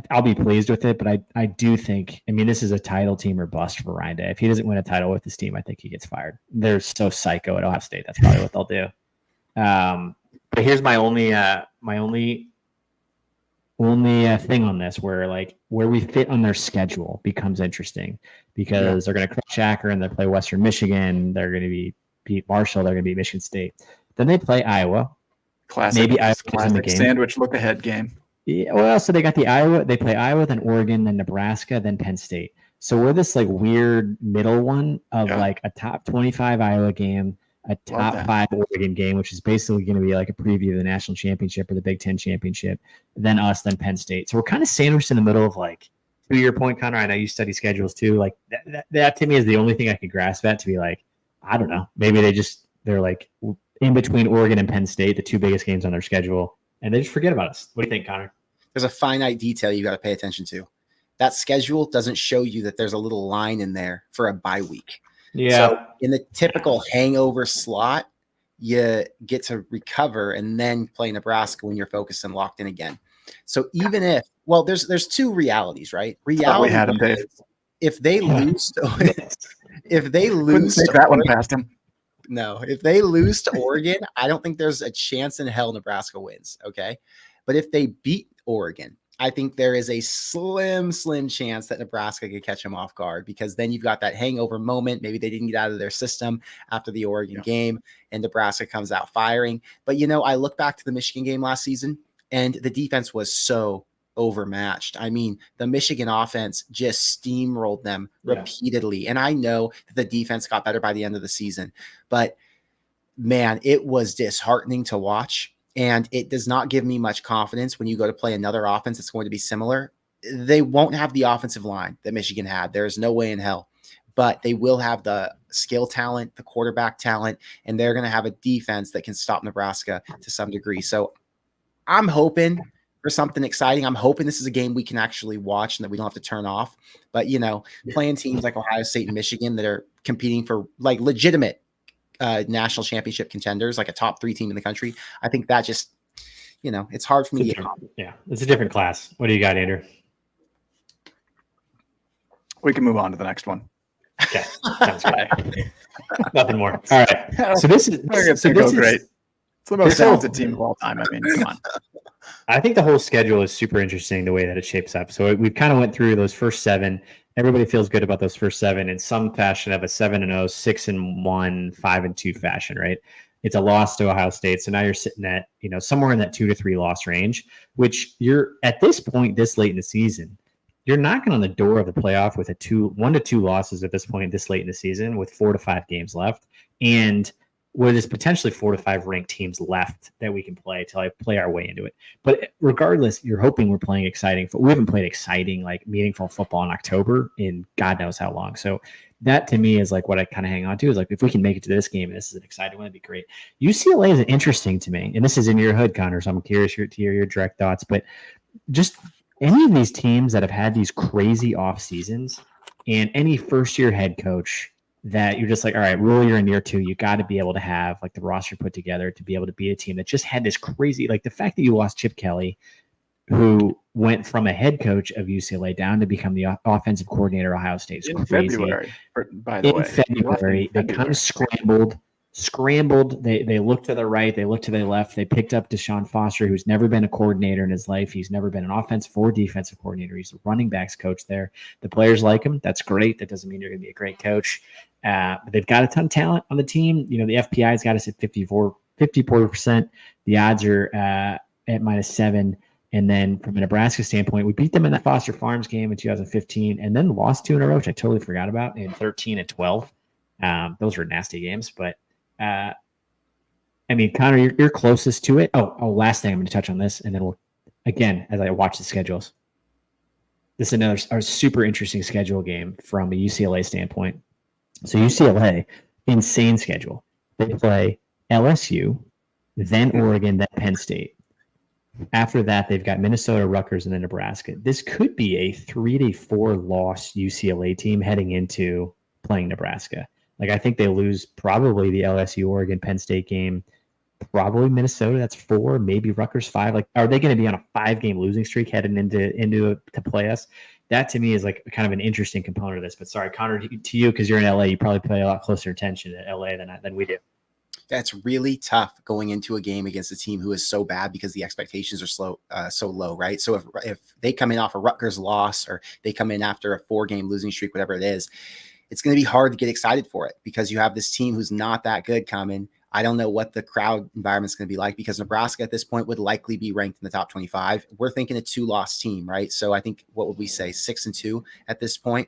I'll be pleased with it, but I do think, this is a title team or bust for Ryan Day. If he doesn't win a title with this team, I think he gets fired. They're so psycho at Ohio State. That's probably what they'll do. But here's my only thing on this, where we fit on their schedule becomes interesting, because they're going to crush Akron, they play Western Michigan, they're going to beat Marshall, they're going to beat Michigan State. Then they play Iowa. Classic sandwich look ahead game. Yeah, well, so they got they play Iowa, then Oregon, then Nebraska, then Penn State. So we're this like weird middle one of like a top 25 Iowa game, a top 5 Oregon game, which is basically going to be like a preview of the national championship or the Big Ten championship, then us, then Penn State. So we're kind of sandwiched in the middle of like, to your point, Connor, I know you study schedules too. Like that to me is the only thing I could grasp at, to be like, I don't know, maybe they're like in between Oregon and Penn State, the 2 biggest games on their schedule, and they just forget about us. What do you think, Connor? There's a finite detail you got to pay attention to. That schedule doesn't show you that there's a little line in there for a bye week. Yeah. So in the typical hangover slot, you get to recover and then play Nebraska when you're focused and locked in again. So even if, there's 2 realities, right? Reality is if they lose, if they lose to that one past him. No, if they lose to Oregon, I don't think there's a chance in hell Nebraska wins. Okay. But if they beat Oregon, I think there is a slim chance that Nebraska could catch them off guard, because then you've got that hangover moment. Maybe they didn't get out of their system after the Oregon game, and Nebraska comes out firing. But, I look back to the Michigan game last season, and the defense was so overmatched. I mean, the Michigan offense just steamrolled them repeatedly. And I know that the defense got better by the end of the season, but man, it was disheartening to watch. And it does not give me much confidence when you go to play another offense that's going to be similar. They won't have the offensive line that Michigan had. There's no way in hell. But they will have the skill talent, the quarterback talent, and they're going to have a defense that can stop Nebraska to some degree. So I'm hoping for something exciting. I'm hoping this is a game we can actually watch and that we don't have to turn off. But, playing teams like Ohio State and Michigan that are competing for like legitimate national championship contenders, like a top 3 team in the country, I think that just, it's hard for me to get confident. Yeah, it's a different class. What do you got, Andrew? We can move on to the next one. Okay, sounds good. Nothing more. All right. So this is great. It's the most talented team of all time. I mean, come on. I think the whole schedule is super interesting the way that it shapes up. So we've kind of went through those first 7. Everybody feels good about those first 7 in some fashion of a 7-0, 6-1, 5-2 fashion, right? It's a loss to Ohio State. So now you're sitting at, somewhere in that 2 to 3 loss range, which you're at this point, this late in the season, you're knocking on the door of the playoff with 1 to 2 losses at this point, this late in the season, with 4 to 5 games left. And where there's potentially 4 to 5 ranked teams left that we can play to play our way into it. But regardless, you're hoping we're playing exciting. We haven't played exciting, meaningful football in October in God knows how long. So that to me is what I kind of hang on to is if we can make it to this game and this is an exciting one, it'd be great. UCLA is interesting to me, and this is in your hood, Connor. So I'm curious to hear your direct thoughts. But just any of these teams that have had these crazy off seasons, and any first year head coach that you're just all right, Rule, you're in year 2. You got to be able to have the roster put together to be able to beat a team that just had this crazy, the fact that you lost Chip Kelly, who went from a head coach of UCLA down to become the offensive coordinator of Ohio State. In February, by the way. In February, they kind of scrambled. They looked to the right, they looked to the left. They picked up Deshaun Foster, who's never been a coordinator in his life. He's never been an offensive or defensive coordinator. He's a running backs coach there. The players like him. That's great. That doesn't mean you're going to be a great coach. But they've got a ton of talent on the team. The FPI's got us at 54%. The odds are at -7. And then from a Nebraska standpoint, we beat them in that Foster Farms game in 2015 and then lost 2 in a row, which I totally forgot about, in 13 and 12. Those were nasty games. But, Connor, you're closest to it. Oh, last thing I'm going to touch on this, and then we'll, again, as I watch the schedules, this is another super interesting schedule game from a UCLA standpoint. So UCLA, insane schedule. They play LSU, then Oregon, then Penn State. After that, they've got Minnesota, Rutgers, and then Nebraska. This could be a 3 to 4 loss UCLA team heading into playing Nebraska. I think they lose probably the LSU, Oregon, Penn State game, probably Minnesota. That's 4, maybe Rutgers 5. Are they going to be on a 5-game losing streak heading into to play us? That to me is kind of an interesting component of this. But sorry, Connor, to you, because you're in LA, you probably pay a lot closer attention to LA than we do. That's really tough going into a game against a team who is so bad because the expectations are so low, right? So if they come in off a Rutgers loss, or they come in after a 4-game losing streak, whatever it is, it's going to be hard to get excited for it because you have this team who's not that good coming. I don't know what the crowd environment's going to be like, because Nebraska at this point would likely be ranked in the top 25. We're thinking a 2-loss team, right? So I think, what would we say, 6-2 at this point?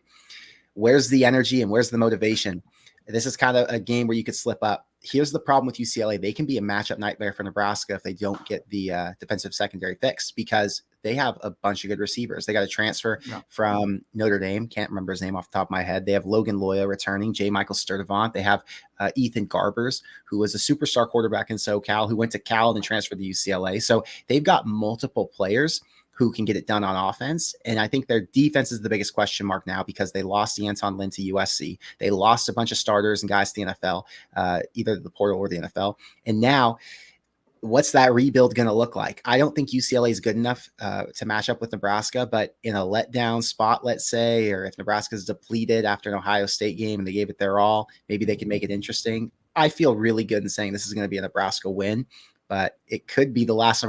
Where's the energy and where's the motivation? This is kind of a game where you could slip up. Here's the problem with UCLA. They can be a matchup nightmare for Nebraska if they don't get the defensive secondary fixed, because they have a bunch of good receivers. They got a transfer from Notre Dame. Can't remember his name off the top of my head. They have Logan Loya returning, J. Michael Sturdivant. They have Ethan Garbers, who was a superstar quarterback in SoCal, who went to Cal and then transferred to UCLA. So they've got multiple players who can get it done on offense. And I think their defense is the biggest question mark now, because they lost Anton Lynn to USC. They lost a bunch of starters and guys to the NFL, either the portal or the NFL. And now, what's that rebuild going to look like? I don't think UCLA is good enough to match up with Nebraska, but in a letdown spot, let's say, or if Nebraska is depleted after an Ohio State game and they gave it their all, maybe they can make it interesting. I feel really good in saying this is going to be a Nebraska win, but it could be the last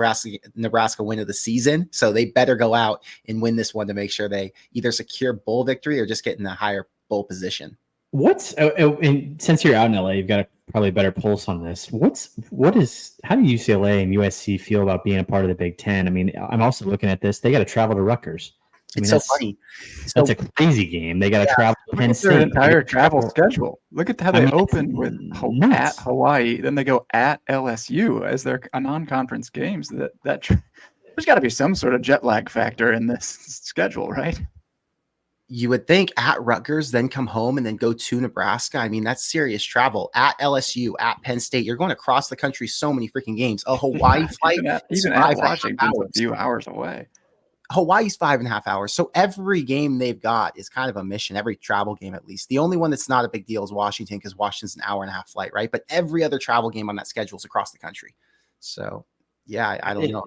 Nebraska win of the season. So they better go out and win this one to make sure they either secure bowl victory or just get in a higher bowl position. And since you're out in LA, you've got probably a better pulse on this. How do UCLA and USC feel about being a part of the Big Ten? I mean, I'm also looking at this. They got to travel to Rutgers. It's so funny. That's a crazy game. They got to travel to Penn State. Their entire travel schedule. Look at how they open with at Hawaii, then they go at LSU as their non-conference games. There's got to be some sort of jet lag factor in this schedule, right? You would think at Rutgers, then come home and then go to Nebraska. I mean, that's serious travel. At LSU, at Penn State, you're going across the country so many freaking games. A Hawaii flight, even at Washington's a few hours away. Hawaii's 5.5 hours. So every game they've got is kind of a mission, every travel game at least. The only one that's not a big deal is Washington, because Washington's an 1.5-hour flight, right? But every other travel game on that schedule is across the country. So yeah, I don't know.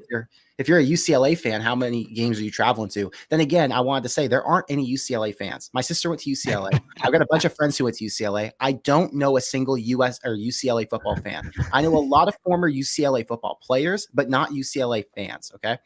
If you're a UCLA fan, how many games are you traveling to? Then again, I wanted to say there aren't any UCLA fans. My sister went to UCLA. I've got a bunch of friends who went to UCLA. I don't know a single US or UCLA football fan. I know a lot of former UCLA football players, but not UCLA fans. Okay.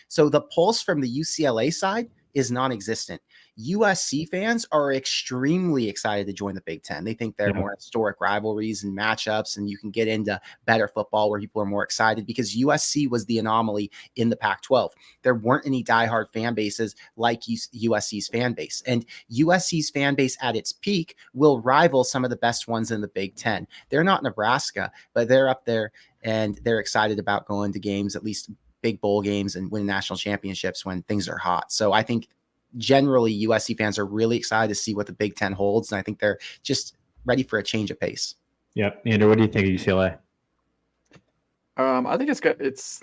So the pulse from the UCLA side is non-existent. USC fans are extremely excited to join the Big Ten. They think they're more historic rivalries and matchups, and you can get into better football where people are more excited, because USC was the anomaly in the Pac-12. There weren't any diehard fan bases like USC's fan base, and USC's fan base at its peak will rival some of the best ones in the Big Ten. They're not Nebraska, but they're up there, and they're excited about going to games, at least big bowl games, and winning national championships when things are hot. So I think generally USC fans are really excited to see what the Big Ten holds, and I think they're just ready for a change of pace. Yep. Andrew, what do you think of UCLA? I think it's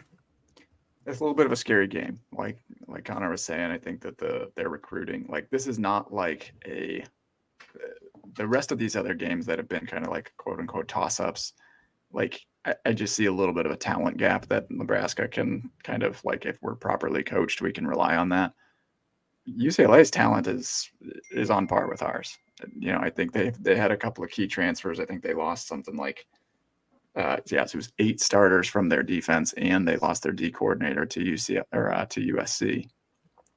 a little bit of a scary game. Like Connor was saying, I think that their recruiting, like, this is not like the rest of these other games that have been kind of like quote unquote toss-ups. Like, I just see a little bit of a talent gap that Nebraska can kind of, like, if we're properly coached, we can rely on that. UCLA's talent is on par with ours. You know, I think they had a couple of key transfers. I think they lost something like, it was 8 starters from their defense, and they lost their D coordinator to USC.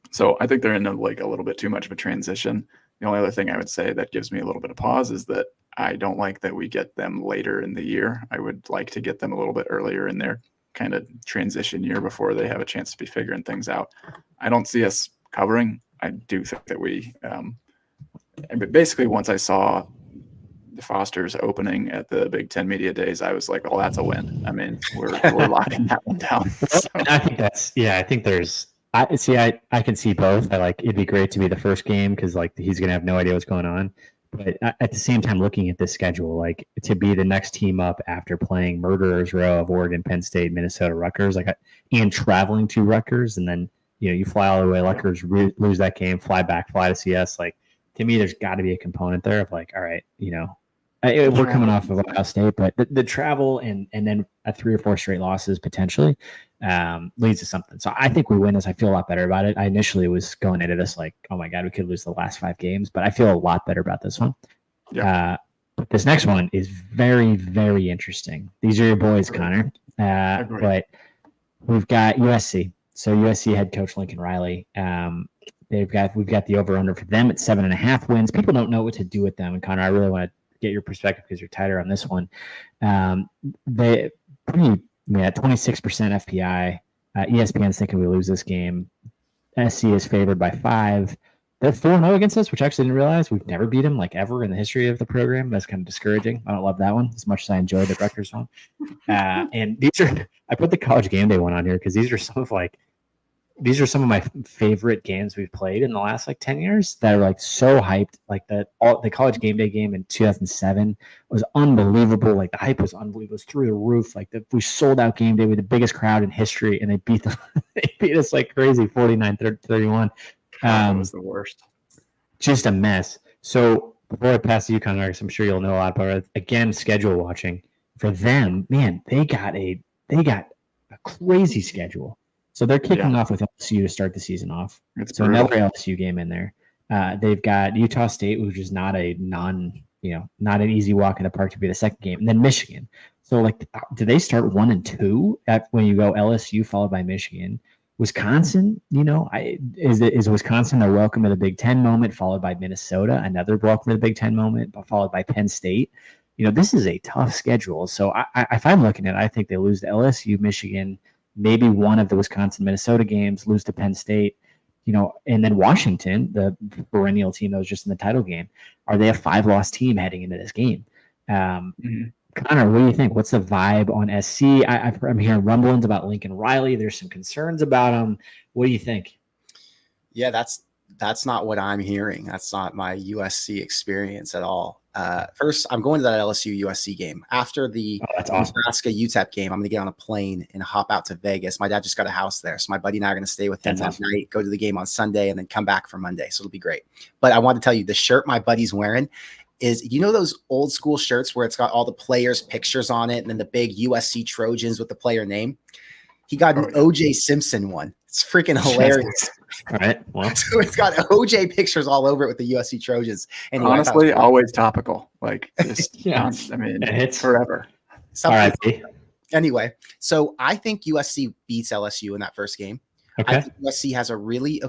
So I think they're in a little bit too much of a transition. The only other thing I would say that gives me a little bit of pause is that I don't like that we get them later in the year. I would like to get them a little bit earlier in their kind of transition year before they have a chance to be figuring things out. I don't see us covering. I do think that but basically once I saw the Foster's opening at the Big Ten Media Days, I was like, well, that's a win. I mean, we're locking that one down. So. I think I can see both. It'd be great to be the first game, because he's going to have no idea what's going on. But at the same time, looking at this schedule, to be the next team up after playing Murderers Row of Oregon, Penn State, Minnesota, Rutgers, and traveling to Rutgers, and then you fly all the way, Rutgers, lose that game, fly back, fly to CS. To me, there's got to be a component there of all right, we're coming off of Ohio State, but the travel and then a 3 or 4 straight losses potentially leads to something. So I think we win this. I feel a lot better about it. I initially was going into this oh my God, we could lose the last 5 games, but I feel a lot better about this one. Yeah. But this next one is very, very interesting. These are your boys, Connor. But we've got USC. So USC head coach Lincoln Riley. We've got the over/under for them at 7.5 wins. People don't know what to do with them. And Connor, I really want to get your perspective because you're tighter on this one. They at 26% FPI. ESPN's thinking we lose this game. SC is favored by 5. They're 4-0 against us, which I actually didn't realize. We've never beat them ever in the history of the program. That's kind of discouraging. I don't love that one as much as I enjoyed the Rutgers one. And I put the college game day one on here because these are some of my favorite games we've played in the last 10 years that are so hyped. The college game day game in 2007 was unbelievable. The hype was unbelievable. It was through the roof. We sold out game day with the biggest crowd in history, and they beat them. They beat us like crazy, 49-31. That was the worst. Just a mess. So before I pass to you, Connor, I'm sure you'll know a lot about it. Again, schedule watching for them, man, they got a crazy schedule. So they're kicking off with LSU to start the season off. It's so brutal. Another LSU game in there. They've got Utah State, which is not a not an easy walk in the park to be the second game. And then Michigan. So like, do they start 1-2 when you go LSU followed by Michigan? Wisconsin, is Wisconsin a welcome to the Big Ten moment, followed by Minnesota, another welcome to the Big Ten moment, followed by Penn State? This is a tough schedule. So if I'm looking at it, I think they lose to LSU, Michigan, maybe one of the Wisconsin-Minnesota games, lose to Penn State, and then Washington, the perennial team that was just in the title game. Are they a 5-loss team heading into this game? Connor, what do you think? What's the vibe on SC? I'm hearing rumblings about Lincoln Riley. There's some concerns about him. What do you think? Yeah, that's not what I'm hearing. That's not my USC experience at all. First, I'm going to that LSU USC game. After the Nebraska UTEP game, I'm going to get on a plane and hop out to Vegas. My dad just got a house there. So my buddy and I are going to stay with him that night, go to the game on Sunday, and then come back for Monday. So it'll be great. But I want to tell you, the shirt my buddy's wearing is, those old school shirts where it's got all the players' pictures on it and then the big USC Trojans with the player name? He got an OJ Simpson one. It's freaking hilarious. All right. Well, so it's got OJ pictures all over it with the USC Trojans. And honestly, always topical. Like, just, it's forever. All right. Anyway, so I think USC beats LSU in that first game. Okay. I think USC has a really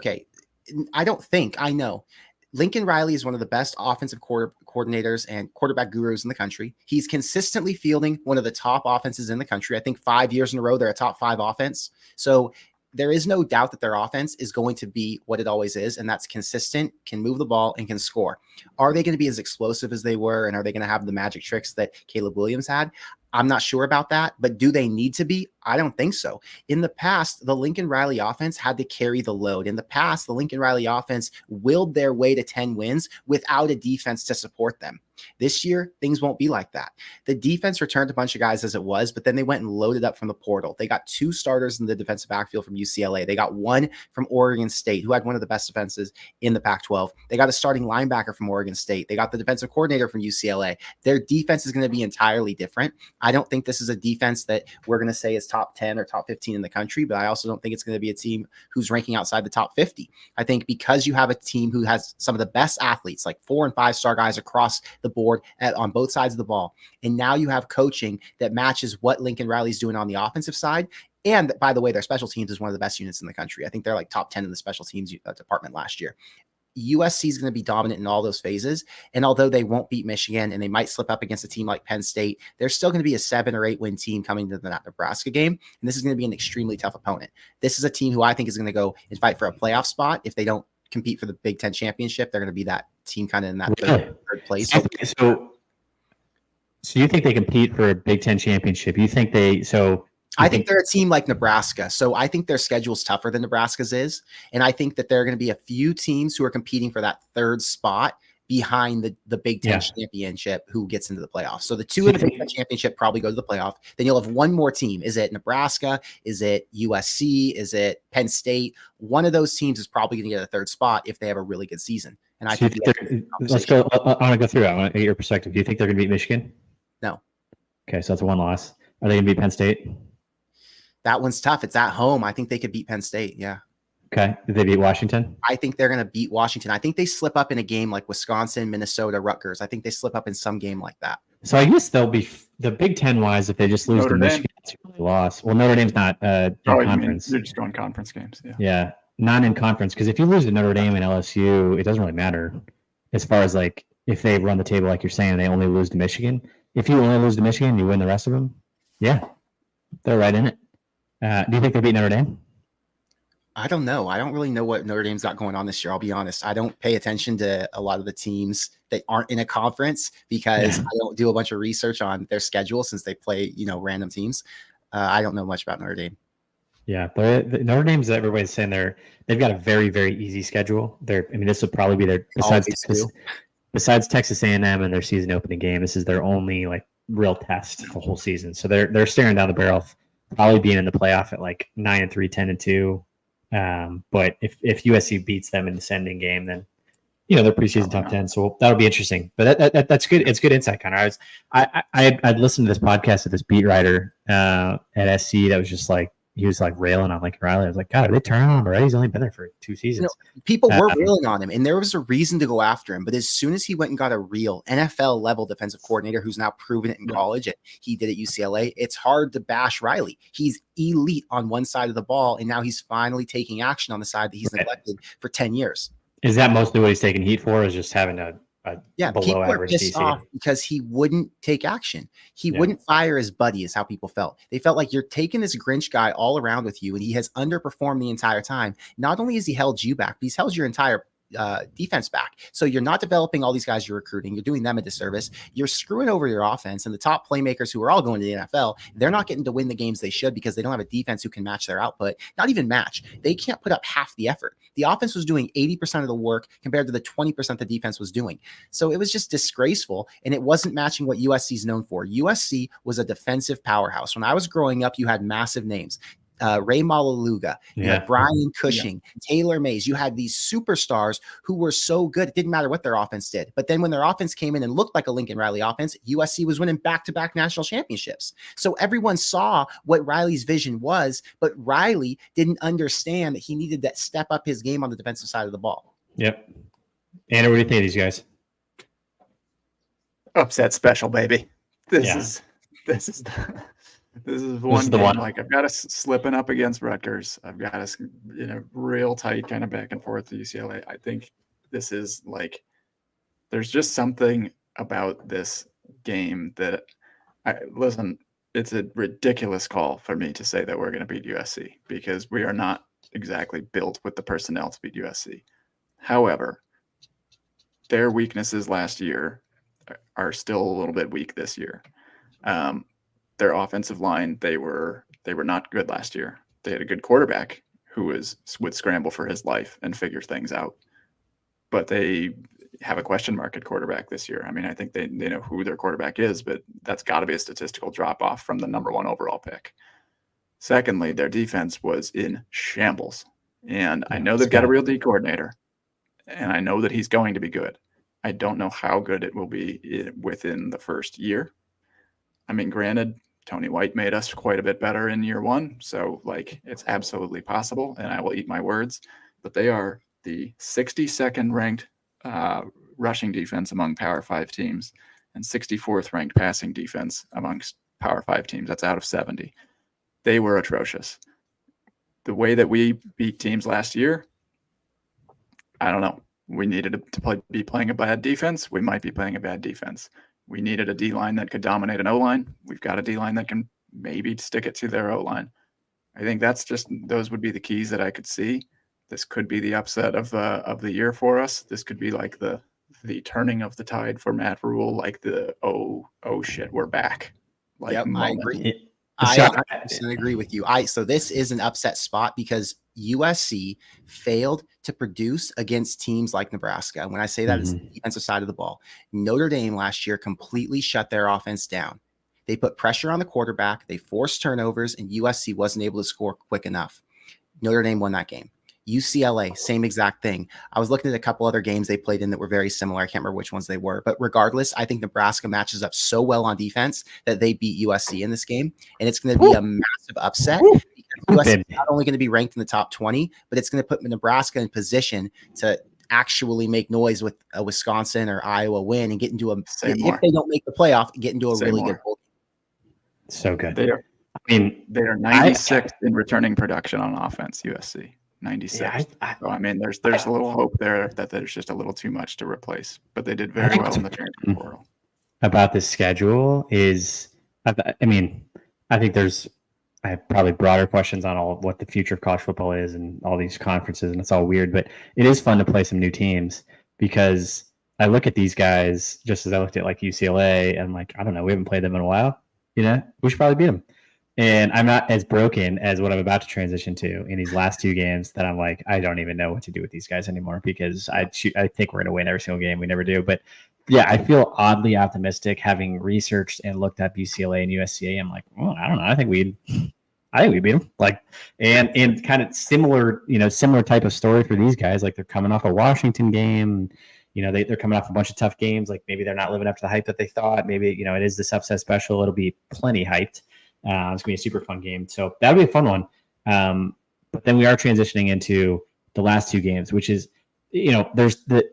I know. Lincoln Riley is one of the best offensive coordinators and quarterback gurus in the country. He's consistently fielding one of the top offenses in the country. I think 5 years in a row, they're a top 5 offense. So there is no doubt that their offense is going to be what it always is, and that's consistent, can move the ball, and can score. Are they going to be as explosive as they were, and are they going to have the magic tricks that Caleb Williams had? I'm not sure about that, but do they need to be? I don't think so. In the past, the Lincoln Riley offense had to carry the load. In the past, the Lincoln Riley offense willed their way to 10 wins without a defense to support them. This year, things won't be like that. The defense returned a bunch of guys as it was, but then they went and loaded up from the portal. They got 2 starters in the defensive backfield from UCLA. They got 1 from Oregon State, who had one of the best defenses in the Pac-12. They got a starting linebacker from Oregon State. They got the defensive coordinator from UCLA. Their defense is going to be entirely different. I don't think this is a defense that we're going to say is top 10 or top 15 in the country, but I also don't think it's going to be a team who's ranking outside the top 50. I think because you have a team who has some of the best athletes, like 4- and 5-star guys across the board on both sides of the ball, and now you have coaching that matches what Lincoln Riley's doing on the offensive side. And by the way, their special teams is one of the best units in the country. I think they're like top 10 in the special teams department last year. USC is going to be dominant in all those phases. And although they won't beat Michigan and they might slip up against a team like Penn State, they're still going to be a 7 or 8 win team coming to the Nebraska game. And this is going to be an extremely tough opponent. This is a team who I think is going to go and fight for a playoff spot. If they don't compete for the Big Ten championship, they're going to be that team kind of in that third place. So you think they compete for a Big Ten championship? You think I think they're a team like Nebraska. So I think their schedule's tougher than Nebraska's is. And I think that there are going to be a few teams who are competing for that third spot behind the Big Ten championship who gets into the playoffs. So the 2 in the Big Ten championship probably go to the playoff. Then you'll have one more team. Is it Nebraska? Is it USC? Is it Penn State? One of those teams is probably going to get a third spot if they have a really good season. And I think let's go. I want to go through it. I want to get your perspective. Do you think they're going to beat Michigan? No. Okay, so that's a 1 loss. Are they going to beat Penn State? That one's tough. It's at home. I think they could beat Penn State. Yeah. Okay. Did they beat Washington? I think they're going to beat Washington. I think they slip up in a game like Wisconsin, Minnesota, Rutgers. I think they slip up in some game like that. So I guess they'll be the Big Ten wise if they just lose to Michigan. It's a really loss. Well, Notre Dame's not in conference. They're just going conference games. Yeah. Not in conference, because if you lose to Notre Dame and LSU, it doesn't really matter as far as like if they run the table like you're saying, they only lose to Michigan. If you only lose to Michigan, you win the rest of them. Yeah, they're right in it. Do you think they beat Notre Dame? I don't know. I don't really know what Notre Dame's got going on this year. I'll be honest. I don't pay attention to a lot of the teams that aren't in a conference because I don't do a bunch of research on their schedule since they play, random teams. I don't know much about Notre Dame. Yeah, but Notre Dame's, everybody's saying they've got a very, very easy schedule. This will probably be their besides Texas A&M and their season opening game. This is their only like real test the whole season. So they're staring down the barrel of probably being in the playoff at like 9-3, 10-2. But if USC beats them in the sending game, then they're preseason top 10. So that'll be interesting. But that's good. It's good insight, Connor. I'd listened to this podcast of this beat writer at SC that was just like he was like railing on Lincoln Riley. I was like, God, are they turning on him already? He's only been there for 2 seasons. People were railing on him, and there was a reason to go after him. But as soon as he went and got a real NFL level defensive coordinator who's now proven it in college, and he did at UCLA, it's hard to bash Riley. He's elite on one side of the ball, and now he's finally taking action on the side that he's neglected for 10 years. Is that mostly what he's taking heat for? Is just having a below people are average pissed DC? off because he wouldn't take action. He wouldn't fire his buddy, is how people felt. They felt like you're taking this Grinch guy all around with you, and he has underperformed the entire time. Not only has he held you back, but he's held your entire defense back. So you're not developing all these guys you're recruiting. You're doing them a disservice. You're screwing over your offense, and the top playmakers who are all going to the NFL, they're not getting to win the games they should because they don't have a defense who can match their output. Not even match. They can't put up half the effort. The offense was doing 80% of the work compared to the 20% the defense was doing. So it was just disgraceful, and it wasn't matching what USC is known for. USC was a defensive powerhouse. When I was growing up, you had massive names. Ray Malaluga, you had Brian Cushing, Taylor Mays. You had these superstars who were so good. It didn't matter what their offense did. But then when their offense came in and looked like a Lincoln Riley offense, USC was winning back-to-back national championships. So everyone saw what Riley's vision was, but Riley didn't understand that he needed to step up his game on the defensive side of the ball. Yep. Anna, what do you think of these guys? Upset special, baby. This is one game. Like, I've got us slipping up against Rutgers. I've got us in a real tight kind of back and forth to UCLA. I think this is like, there's just something about this game that listen, it's a ridiculous call for me to say that we're going to beat USC because we are not exactly built with the personnel to beat USC. However, their weaknesses last year are still a little bit weak this year. Their offensive line, they were not good last year. They had a good quarterback who would scramble for his life and figure things out. But they have a question mark at quarterback this year. I mean, I think they know who their quarterback is, but that's got to be a statistical drop-off from the number 1 overall pick. Secondly, their defense was in shambles. And I know they've got a real D coordinator, and I know that he's going to be good. I don't know how good it will be within the first year. I mean, granted, Tony White made us quite a bit better in year 1. So, like, it's absolutely possible, and I will eat my words. But they are the 62nd ranked rushing defense among Power 5 teams and 64th ranked passing defense amongst Power 5 teams. That's out of 70. They were atrocious. The way that we beat teams last year, I don't know. We needed to be playing a bad defense. We might be playing a bad defense. We needed a D-line that could dominate an O-line. We've got a D-line that can maybe stick it to their O-line. I think those would be the keys that I could see. This could be the upset of the year for us. This could be like the turning of the tide for Matt Rule, like the oh shit, we're back. Like, I agree. I 100% agree with you. So this is an upset spot because USC failed to produce against teams like Nebraska. When I say that, it's the defensive side of the ball. Notre Dame last year completely shut their offense down. They put pressure on the quarterback. They forced turnovers, and USC wasn't able to score quick enough. Notre Dame won that game. UCLA, same exact thing. I was looking at a couple other games they played in that were very similar. I can't remember which ones they were, but regardless, I think Nebraska matches up so well on defense that they beat USC in this game, and it's going to be a massive upset because USC is not only going to be ranked in the top 20, but it's going to put Nebraska in position to actually make noise with a Wisconsin or Iowa win and get into if they don't make the playoff, get into a really good bowl. So good. They are 96th in returning production on offense, USC. 96. So, I mean, there's a little hope there that there's just a little too much to replace, but they did very well in the transfer portal. About this schedule is, I think there's probably broader questions on what the future of college football is and all these conferences, and it's all weird, but it is fun to play some new teams because I look at these guys just as I looked at like UCLA and I'm like, I don't know, we haven't played them in a while. We should probably beat them. And I'm not as broken as what I'm about to transition to in these last 2 games that I'm like, I don't even know what to do with these guys anymore because I think we're going to win every single game. We never do. But yeah, I feel oddly optimistic having researched and looked up UCLA and USC. I'm like, well, I don't know. I think we beat them. Like, and kind of similar type of story for these guys. Like they're coming off a Washington game. They're coming off a bunch of tough games. Like maybe they're not living up to the hype that they thought. Maybe, it is this upset special. It'll be plenty hyped. It's going to be a super fun game. So that'll be a fun one. But then we are transitioning into the last two games, which is, there's the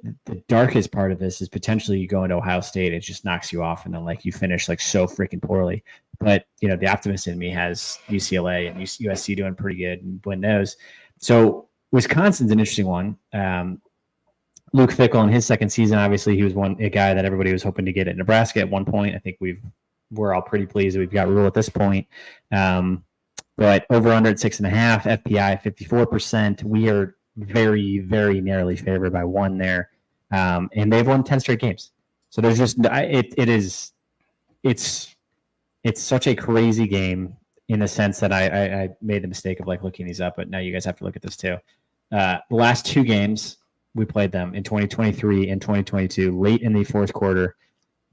darkest part of this is potentially you go into Ohio State, it just knocks you off, and then like you finish like so freaking poorly. But the optimist in me has UCLA and USC doing pretty good and win those. So Wisconsin's an interesting one. Luke Fickell in his second season, obviously he was a guy that everybody was hoping to get at Nebraska at one point. I think we're all pretty pleased that we've got Rule at this point. But over under at 6.5, FPI 54%. We are very, very narrowly favored by one there. And they've won 10 straight games. So there's just, it's such a crazy game in the sense that I made the mistake of like looking these up, but now you guys have to look at this too. The last two games, we played them in 2023 and 2022, late in the fourth quarter.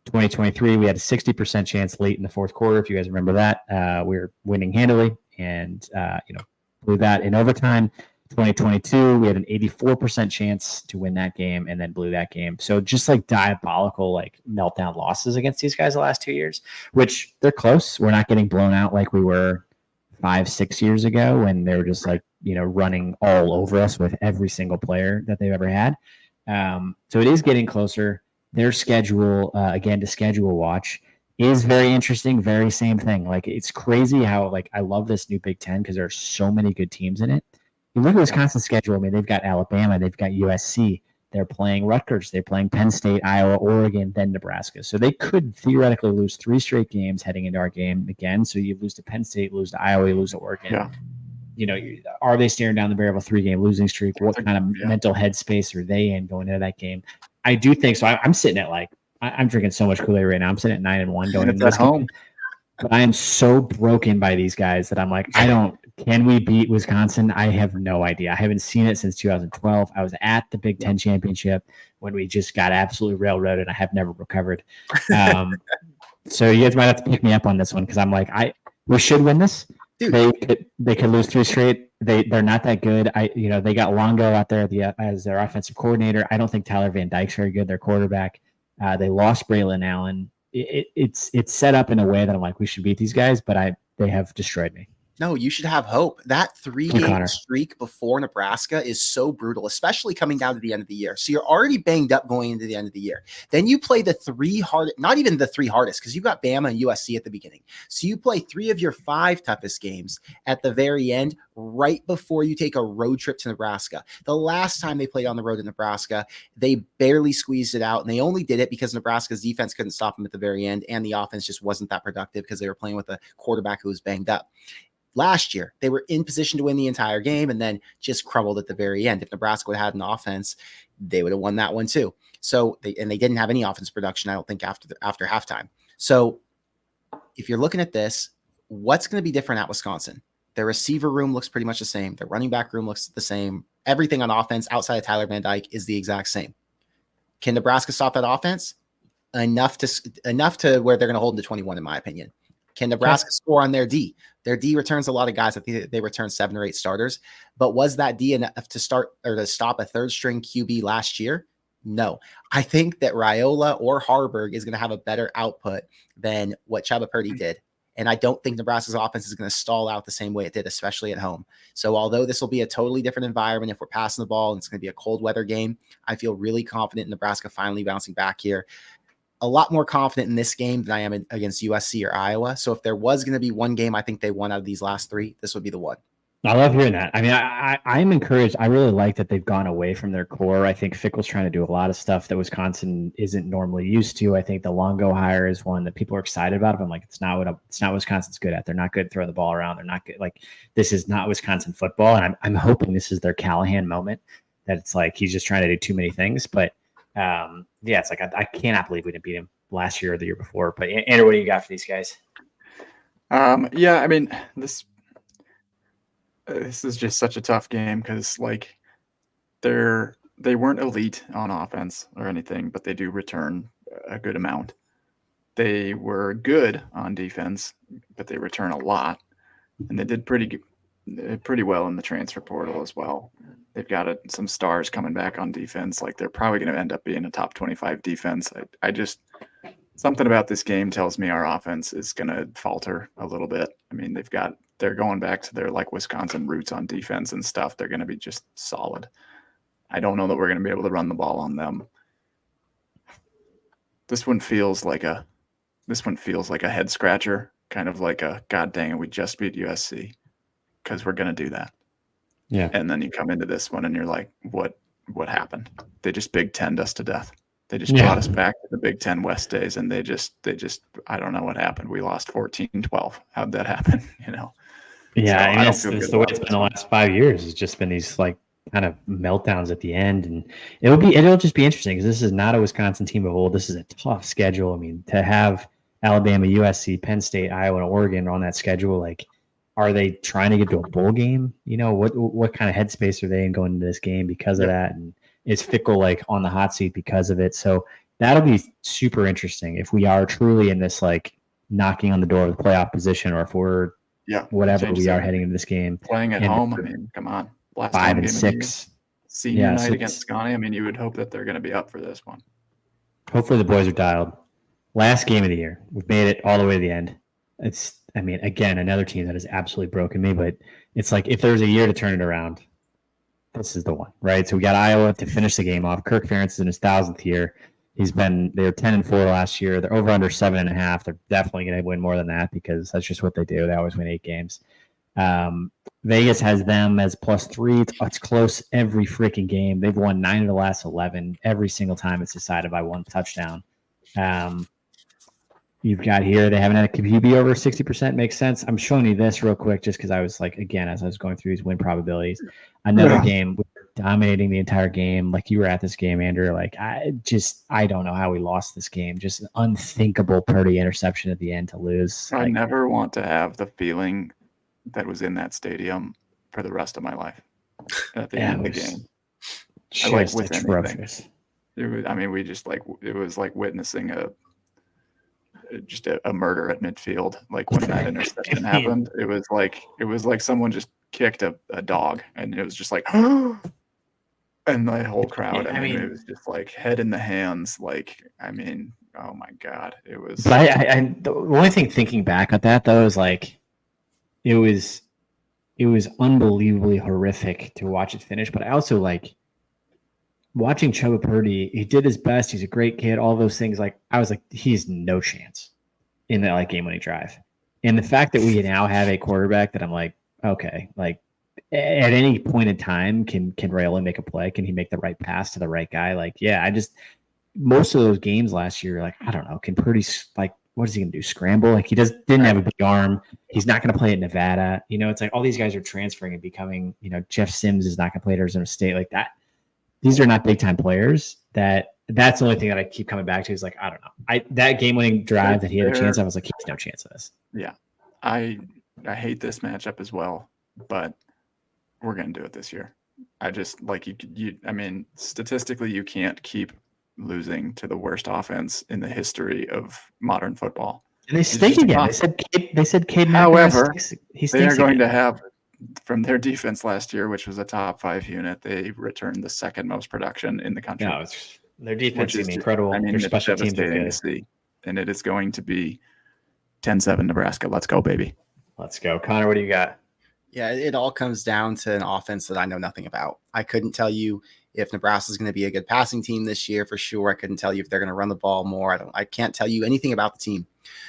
2023, we had a 60% chance late in the fourth quarter. If you guys remember that, we were winning handily and, blew that in overtime. 2022, we had an 84% chance to win that game and then blew that game. So just like diabolical, like meltdown losses against these guys the last 2 years, which they're close. We're not getting blown out like we were 5-6 years ago when they were just like, running all over us with every single player that they've ever had. So it is getting closer. Their schedule, again, to schedule watch, is very interesting. Very same thing. Like, it's crazy how, like, I love this new Big Ten because there are so many good teams in it. You look at Wisconsin's schedule. I mean, they've got Alabama, they've got USC, they're playing Rutgers, they're playing Penn State, Iowa, Oregon, then Nebraska. So they could theoretically lose 3 straight games heading into our game again. So you lose to Penn State, lose to Iowa, you lose to Oregon. Yeah. Are they staring down the barrel of a 3-game losing streak? What kind of mental headspace are they in going into that game? I do think so. I'm sitting at I'm drinking so much Kool-Aid right now. I'm sitting at 9-1 going into this home. But I am so broken by these guys that I'm like, can we beat Wisconsin? I have no idea. I haven't seen it since 2012. I was at the Big Ten championship when we just got absolutely railroaded. I have never recovered. So you guys might have to pick me up on this one because I'm like, we should win this. Dude. They could lose 3 straight. They're not that good. They got Longo out there as their offensive coordinator. I don't think Tyler Van Dyke's very good. Their quarterback. They lost Braylon Allen. It's set up in a way that I'm like, we should beat these guys, but they have destroyed me. No, you should have hope. That 3-game streak before Nebraska is so brutal, especially coming down to the end of the year. So you're already banged up going into the end of the year. Then you play the 3 hardest, not even the 3 hardest, because you've got Bama and USC at the beginning. So you play 3 of your 5 toughest games at the very end, right before you take a road trip to Nebraska. The last time they played on the road in Nebraska, they barely squeezed it out, and they only did it because Nebraska's defense couldn't stop them at the very end, and the offense just wasn't that productive because they were playing with a quarterback who was banged up. Last year, they were in position to win the entire game and then just crumbled at the very end. If Nebraska would have had an offense, they would have won that one too. So they didn't have any offense production, I don't think, after halftime. So if you're looking at this, what's going to be different at Wisconsin? Their receiver room looks pretty much the same. Their running back room looks the same. Everything on offense outside of Tyler Van Dyke is the exact same. Can Nebraska stop that offense? Enough to where they're going to hold them to 21, in my opinion. Can Nebraska score on their D? Their D returns a lot of guys. I think they returned 7 or 8 starters. But was that D enough to start or to stop a 3rd-string QB last year? No. I think that Raiola or Harburg is going to have a better output than what Chubba Purdy did. And I don't think Nebraska's offense is going to stall out the same way it did, especially at home. So although this will be a totally different environment if we're passing the ball and it's going to be a cold weather game, I feel really confident in Nebraska finally bouncing back here. A lot more confident in this game than I am against USC or Iowa. So if there was going to be one game I think they won out of these last 3, this would be the one. I love hearing that. I mean, I'm encouraged. I really like that they've gone away from their core. I think Fickell's trying to do a lot of stuff that Wisconsin isn't normally used to. I think the Longo hire is one that people are excited about. But I'm like, it's not Wisconsin's good at. They're not good at throwing the ball around. They're not good. Like, this is not Wisconsin football. And I'm hoping this is their Callahan moment, that it's like he's just trying to do too many things. But it's like I cannot believe we didn't beat him last year or the year before. But Andrew, what do you got for these guys? I mean, this is just such a tough game because like they weren't elite on offense or anything, but they do return a good amount. They were good on defense, but they return a lot, and they did pretty well in the transfer portal as well. They've got some stars coming back on defense. Like, they're probably going to end up being a top 25 defense. Something about this game tells me our offense is going to falter a little bit. I mean, they're going back to their like Wisconsin roots on defense and stuff. They're going to be just solid. I don't know that we're going to be able to run the ball on them. This one feels like a head scratcher, kind of like a God dang it, we just beat USC because we're going to do that. Yeah. And then you come into this one and you're like, what happened? They just Big Ten'd us to death. They just brought us back to the Big Ten West days, and they just I don't know what happened. We lost 14-12. How'd that happen? Yeah, So I mean, I don't that's feel good the way about it's been this the one. last 5 years. It's just been these like kind of meltdowns at the end, and it'll just be interesting because this is not a Wisconsin team of old. This is a tough schedule. I mean, to have Alabama, USC, Penn State, Iowa, and Oregon on that schedule, like, are they trying to get to a bowl game? What kind of headspace are they in going into this game because of that? And is Fickle like on the hot seat because of it? So that'll be super interesting if we are truly in this like knocking on the door of the playoff position, or if we're whatever we are heading into this game. Playing at home, I mean, come on. Last 5 home and game of the year. 6. Senior night against Scotty. I mean, you would hope that they're going to be up for this one. Hopefully the boys are dialed. Last game of the year. We've made it all the way to the end. Again, another team that has absolutely broken me, but it's like if there's a year to turn it around, this is the one, right? So we got Iowa to finish the game off. Kirk Ferentz is in his 1,000th year. They were 10-4 last year. They're over under 7.5. They're definitely going to win more than that because that's just what they do. They always win 8 games. Vegas has them as +3. It's close every freaking game. They've won 9 of the last 11. Every single time it's decided by 1 touchdown. You've got here, they haven't had a QB over 60%. Makes sense. I'm showing you this real quick just because I was like, again, as I was going through these win probabilities, another game dominating the entire game. Like you were at this game, Andrew. Like I don't know how we lost this game. Just an unthinkable Purdy interception at the end to lose. I never want to have the feeling that was in that stadium for the rest of my life at the end of the game. Just atrocious. It was like witnessing a murder at midfield. Like when that interception happened, it was like someone just kicked a dog, and it was just like, and the whole crowd. I mean, it was just like head in the hands. Like, I mean, oh my God, it was. But the only thing thinking back at that though is like, it was unbelievably horrific to watch it finish. But I also like watching Chubba Purdy. He did his best. He's a great kid. All those things. Like I was like, he's no chance in that like game-winning drive. And the fact that we now have a quarterback that I'm like, okay, like at any point in time, can Raylan make a play? Can he make the right pass to the right guy? Like, yeah, most of those games last year, like, I don't know, can Purdy, like, what is he going to do? Scramble? Like, he didn't have a big arm. He's not going to play at Nevada. It's like all these guys are transferring and becoming, Jeff Sims is not going to play at Arizona State like that. These are not big time players. That's the only thing that I keep coming back to is like, I don't know. That game winning drive that he had a chance, I was like, he has no chance of this. Yeah. I hate this matchup as well, but we're going to do it this year. I just like I mean, statistically, you can't keep losing to the worst offense in the history of modern football. And they stink again. They said Cade. However, they are going again. to have, from their defense last year, which was a top 5 unit, they returned the second most production in the country. No, their defense is incredible. I mean, their special teams are good. To see. And it is going to be 10-7 Nebraska. Let's go, baby. Let's go. Connor, what do you got? Yeah, it all comes down to an offense that I know nothing about. I couldn't tell you if Nebraska is going to be a good passing team this year for sure. I couldn't tell you if they're going to run the ball more. I can't tell you anything about the team.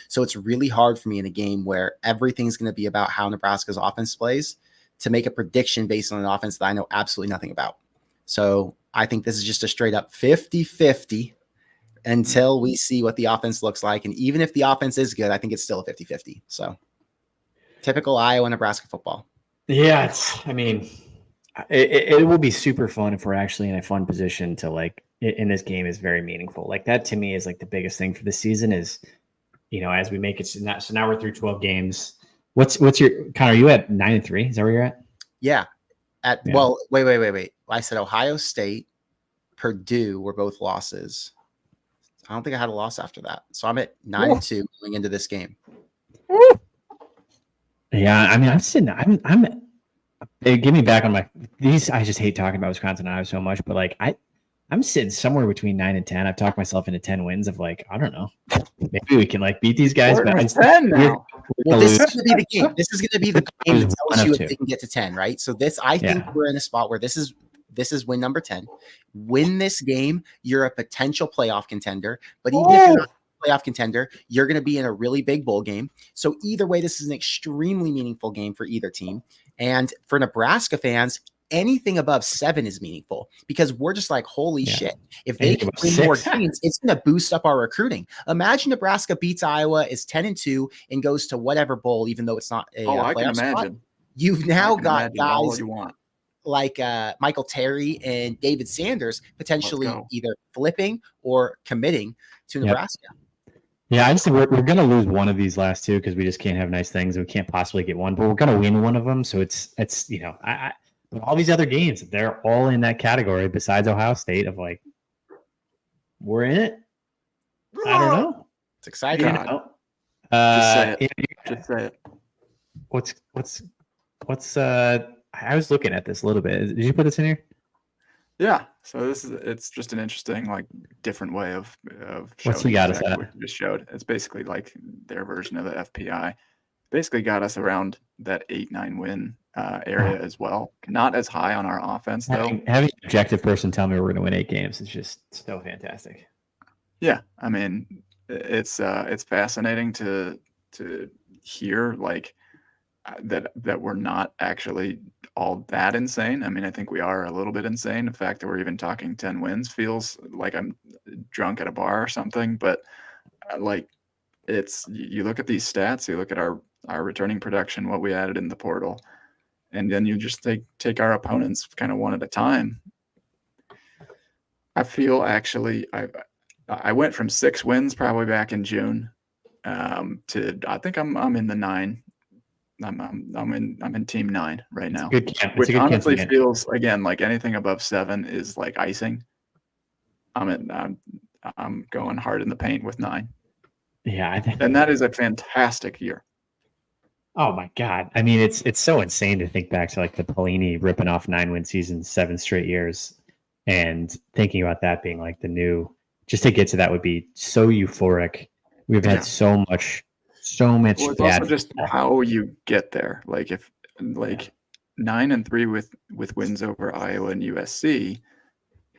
So it's really hard for me in a game where everything's going to be about how Nebraska's offense plays to make a prediction based on an offense that I know absolutely nothing about. So I think this is just a straight up 50-50 until we see what the offense looks like. And even if the offense is good, I think it's still a 50-50. So typical Iowa, Nebraska football. Yeah, it will be super fun if we're actually in a fun position to like in this game is very meaningful. Like that to me is like the biggest thing for the season is, as we make it. So now we're through 12 games. What's your Connor? Are you at 9-3? Is that where you're at? Yeah. Well, wait. I said Ohio State, Purdue were both losses. I don't think I had a loss after that. So I'm at 9-2 going into this game. Yeah, I mean, I'm give me back on these. I just hate talking about Wisconsin and Iowa so much, but like I I'm sitting somewhere between 9 and 10. I've talked myself into 10 wins of like, I don't know. Maybe we can like beat these guys. We're But with 10 now. Well, this is going to be the game. This is going to be the game that One tells of you if two. they can get to 10, right? So I think we're in a spot where this is win number 10. Win this game, you're a potential playoff contender. But even if you're not a playoff contender, you're going to be in a really big bowl game. So either way, this is an extremely meaningful game for either team. And for Nebraska fans, anything above 7 is meaningful because we're just like, holy shit. If they can win more games, it's going to boost up our recruiting. Imagine Nebraska beats Iowa, is 10-2, and goes to whatever bowl, even though it's not a I can playoff spot. imagine. You've now got all guys you want. like Michael Terry and David Sanders potentially either flipping or committing to Nebraska. Yeah, I just think we're going to lose one of these last two because we just can't have nice things and we can't possibly get one, but we're going to win one of them. So it's all these other games, they're all in that category besides Ohio State of like, we're in it. I don't know. It's exciting. Just say it. Just say it. What's I was looking at this a little bit. Did you put this in here? Yeah. So it's just an interesting, like, different way of showing what's we got us at? What you just showed. It's basically like their version of the FPI. Basically got us around that 8-9 win area as well. Not as high on our offense though. Having an objective person tell me we're going to win 8 games is just so fantastic. Yeah, I mean, it's fascinating to hear like that we're not actually all that insane. I mean, I think we are a little bit insane. The fact that we're even talking 10 wins feels like I'm drunk at a bar or something. But like, it's you look at these stats, you look at our returning production, what we added in the portal, and then you just take our opponents kind of one at a time. I feel actually I went from 6 wins probably back in June to I think I'm in the 9. I'm in team 9 right now, which honestly feels again like anything above 7 is like icing. I'm going hard in the paint with 9. Yeah, I think, and that is a fantastic year. Oh my God! I mean, it's so insane to think back to like the Pelini ripping off 9-win seasons 7 straight years, and thinking about that being like the new. Just to get to that would be so euphoric. We've had so much. Well, it's also just how you get there. Like if 9-3 with wins over Iowa and USC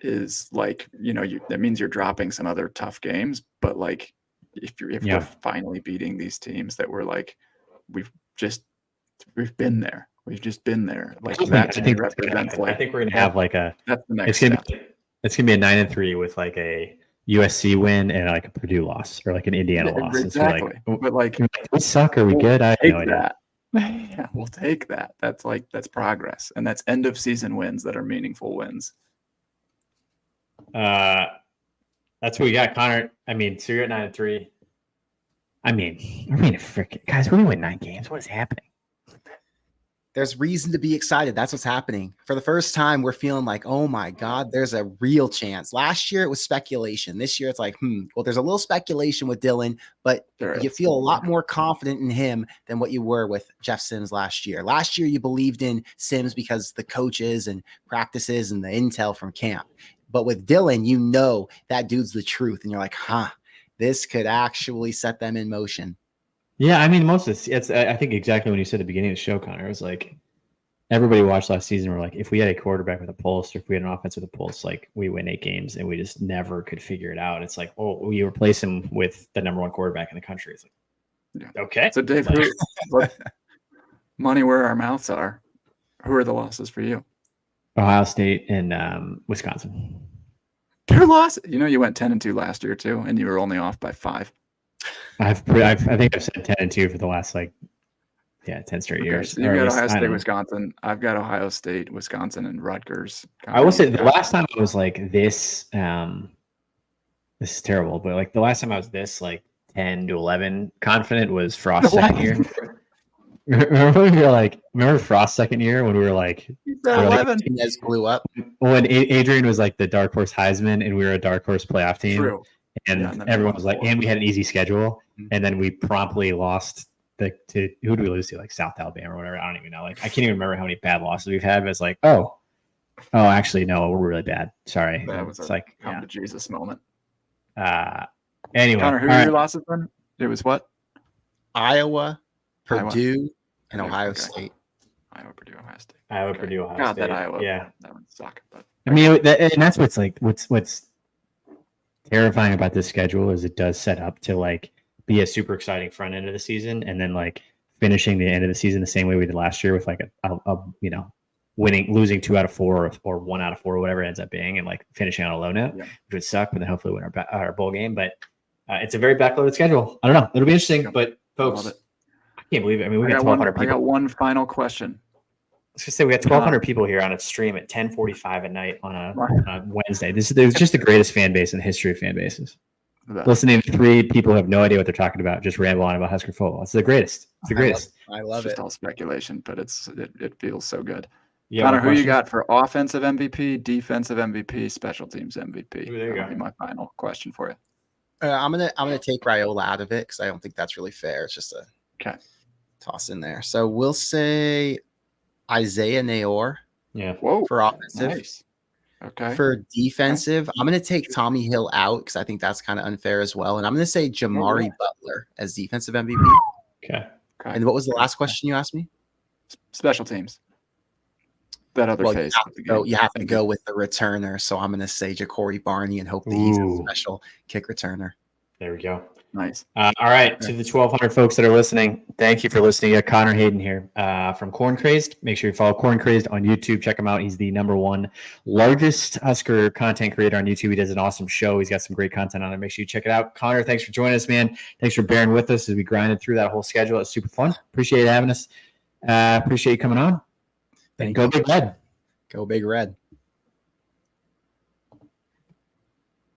is like, that means you're dropping some other tough games. But like if we're finally beating these teams that we're like, we've been there. We've just been there. Like that to me represents like. I think we're gonna have like a. That's the next step. It's gonna be a 9-3 with like a USC win and like a Purdue loss or like an Indiana loss. Exactly. But like we suck. Are we good? I have no idea. Yeah, we'll take that. That's progress, and that's end of season wins that are meaningful wins. That's what we got, Connor. I mean, so you're at 9-3. I mean, freaking guys, we're gonna win 9 games. What is happening? There's reason to be excited. That's what's happening. For the first time, we're feeling like, oh my God, there's a real chance. Last year, it was speculation. This year, it's like, well, there's a little speculation with Dylan, but you feel a lot more confident in him than what you were with Jeff Sims last year. Last year, you believed in Sims because the coaches and practices and the intel from camp. But with Dylan, that dude's the truth. And you're like, this could actually set them in motion. Yeah, I mean, most of this, I think exactly when you said at the beginning of the show, Connor, it was like everybody watched last season. We're like, if we had a quarterback with a pulse, or if we had an offense with a pulse, like we win 8 games, and we just never could figure it out. It's like, oh, we replace him with the number 1 quarterback in the country. It's like, okay. So, Dave, money where our mouths are. Who are the losses for you? Ohio State and Wisconsin. 2 losses. You went 10-2 last year too, and you were only off by 5. I think I've said 10-2 for the last 10 straight years. So you got Ohio State, Wisconsin. I've got Ohio State, Wisconsin, and Rutgers. I will say the last time I was like this. This is terrible, but like the last time I was this 10-11 confident was Frost's second year. Remember Frost's second year when we were like 11 blew up when Adrian was like the dark horse Heisman and we were a dark horse playoff team. True. And everyone was like, and we had an easy schedule, and then we promptly lost to who do we lose to? Like South Alabama or whatever. I don't even know. Like I can't even remember how many bad losses we've had. But it's like, oh, Oh, actually, no, we're really bad. Sorry. That was It's a like, come to Jesus moment. anyway. Connor, who all are right. your losses then? It was what? Iowa, Iowa. Purdue, and Purdue, Ohio okay. State. Iowa, Purdue, Ohio State. Iowa, Okay. Purdue, Ohio God, State. that Iowa. Yeah. That would suck. But I mean, and that's what's like, what's terrifying about this schedule is it does set up to like be a super exciting front end of the season, and then like finishing the end of the season the same way we did last year with like a losing 2 out of 4 or 1 out of 4 or whatever it ends up being, and like finishing on a low note, which would suck, but then hopefully win our bowl game. But it's a very backloaded schedule. I don't know. It'll be interesting, but folks, I can't believe it. I mean, we got 1,200 people. I got one final question. Let's just say we got 1,200 people here on a stream at 10:45 at night on a Wednesday. This is just the greatest fan base in the history of fan bases. Listening to 3 people who have no idea what they're talking about, just ramble on about Husker football. It's the greatest. It's the greatest. I love it's it. Just all speculation, but it feels so good. Yeah, Connor, who you got for offensive MVP, defensive MVP, special teams MVP? Ooh, there you go. That'll be my final question for you. I'm gonna take Raiola out of it because I don't think that's really fair. It's just a toss in there. So we'll say Isaiah Nayor. Yeah. Whoa. For offensive. Nice. Okay. For defensive, I'm going to take Tommy Hill out because I think that's kind of unfair as well. And I'm going to say Jamari Butler as defensive MVP. Okay. And what was the last question you asked me? Special teams. That other phase. You have to go with the returner. So I'm going to say Ja'Cory Barney and hope that he's a special kick returner. There we go. Nice. All right. To the 1,200 folks that are listening, thank you for listening. Connor Hayden here from CornCrazed. Make sure you follow CornCrazed on YouTube. Check him out. He's the #1 largest Husker content creator on YouTube. He does an awesome show. He's got some great content on it. Make sure you check it out. Connor, thanks for joining us, man. Thanks for bearing with us as we grinded through that whole schedule. It's super fun. Appreciate having us. Appreciate you coming on. And go Big Red. Go Big Red.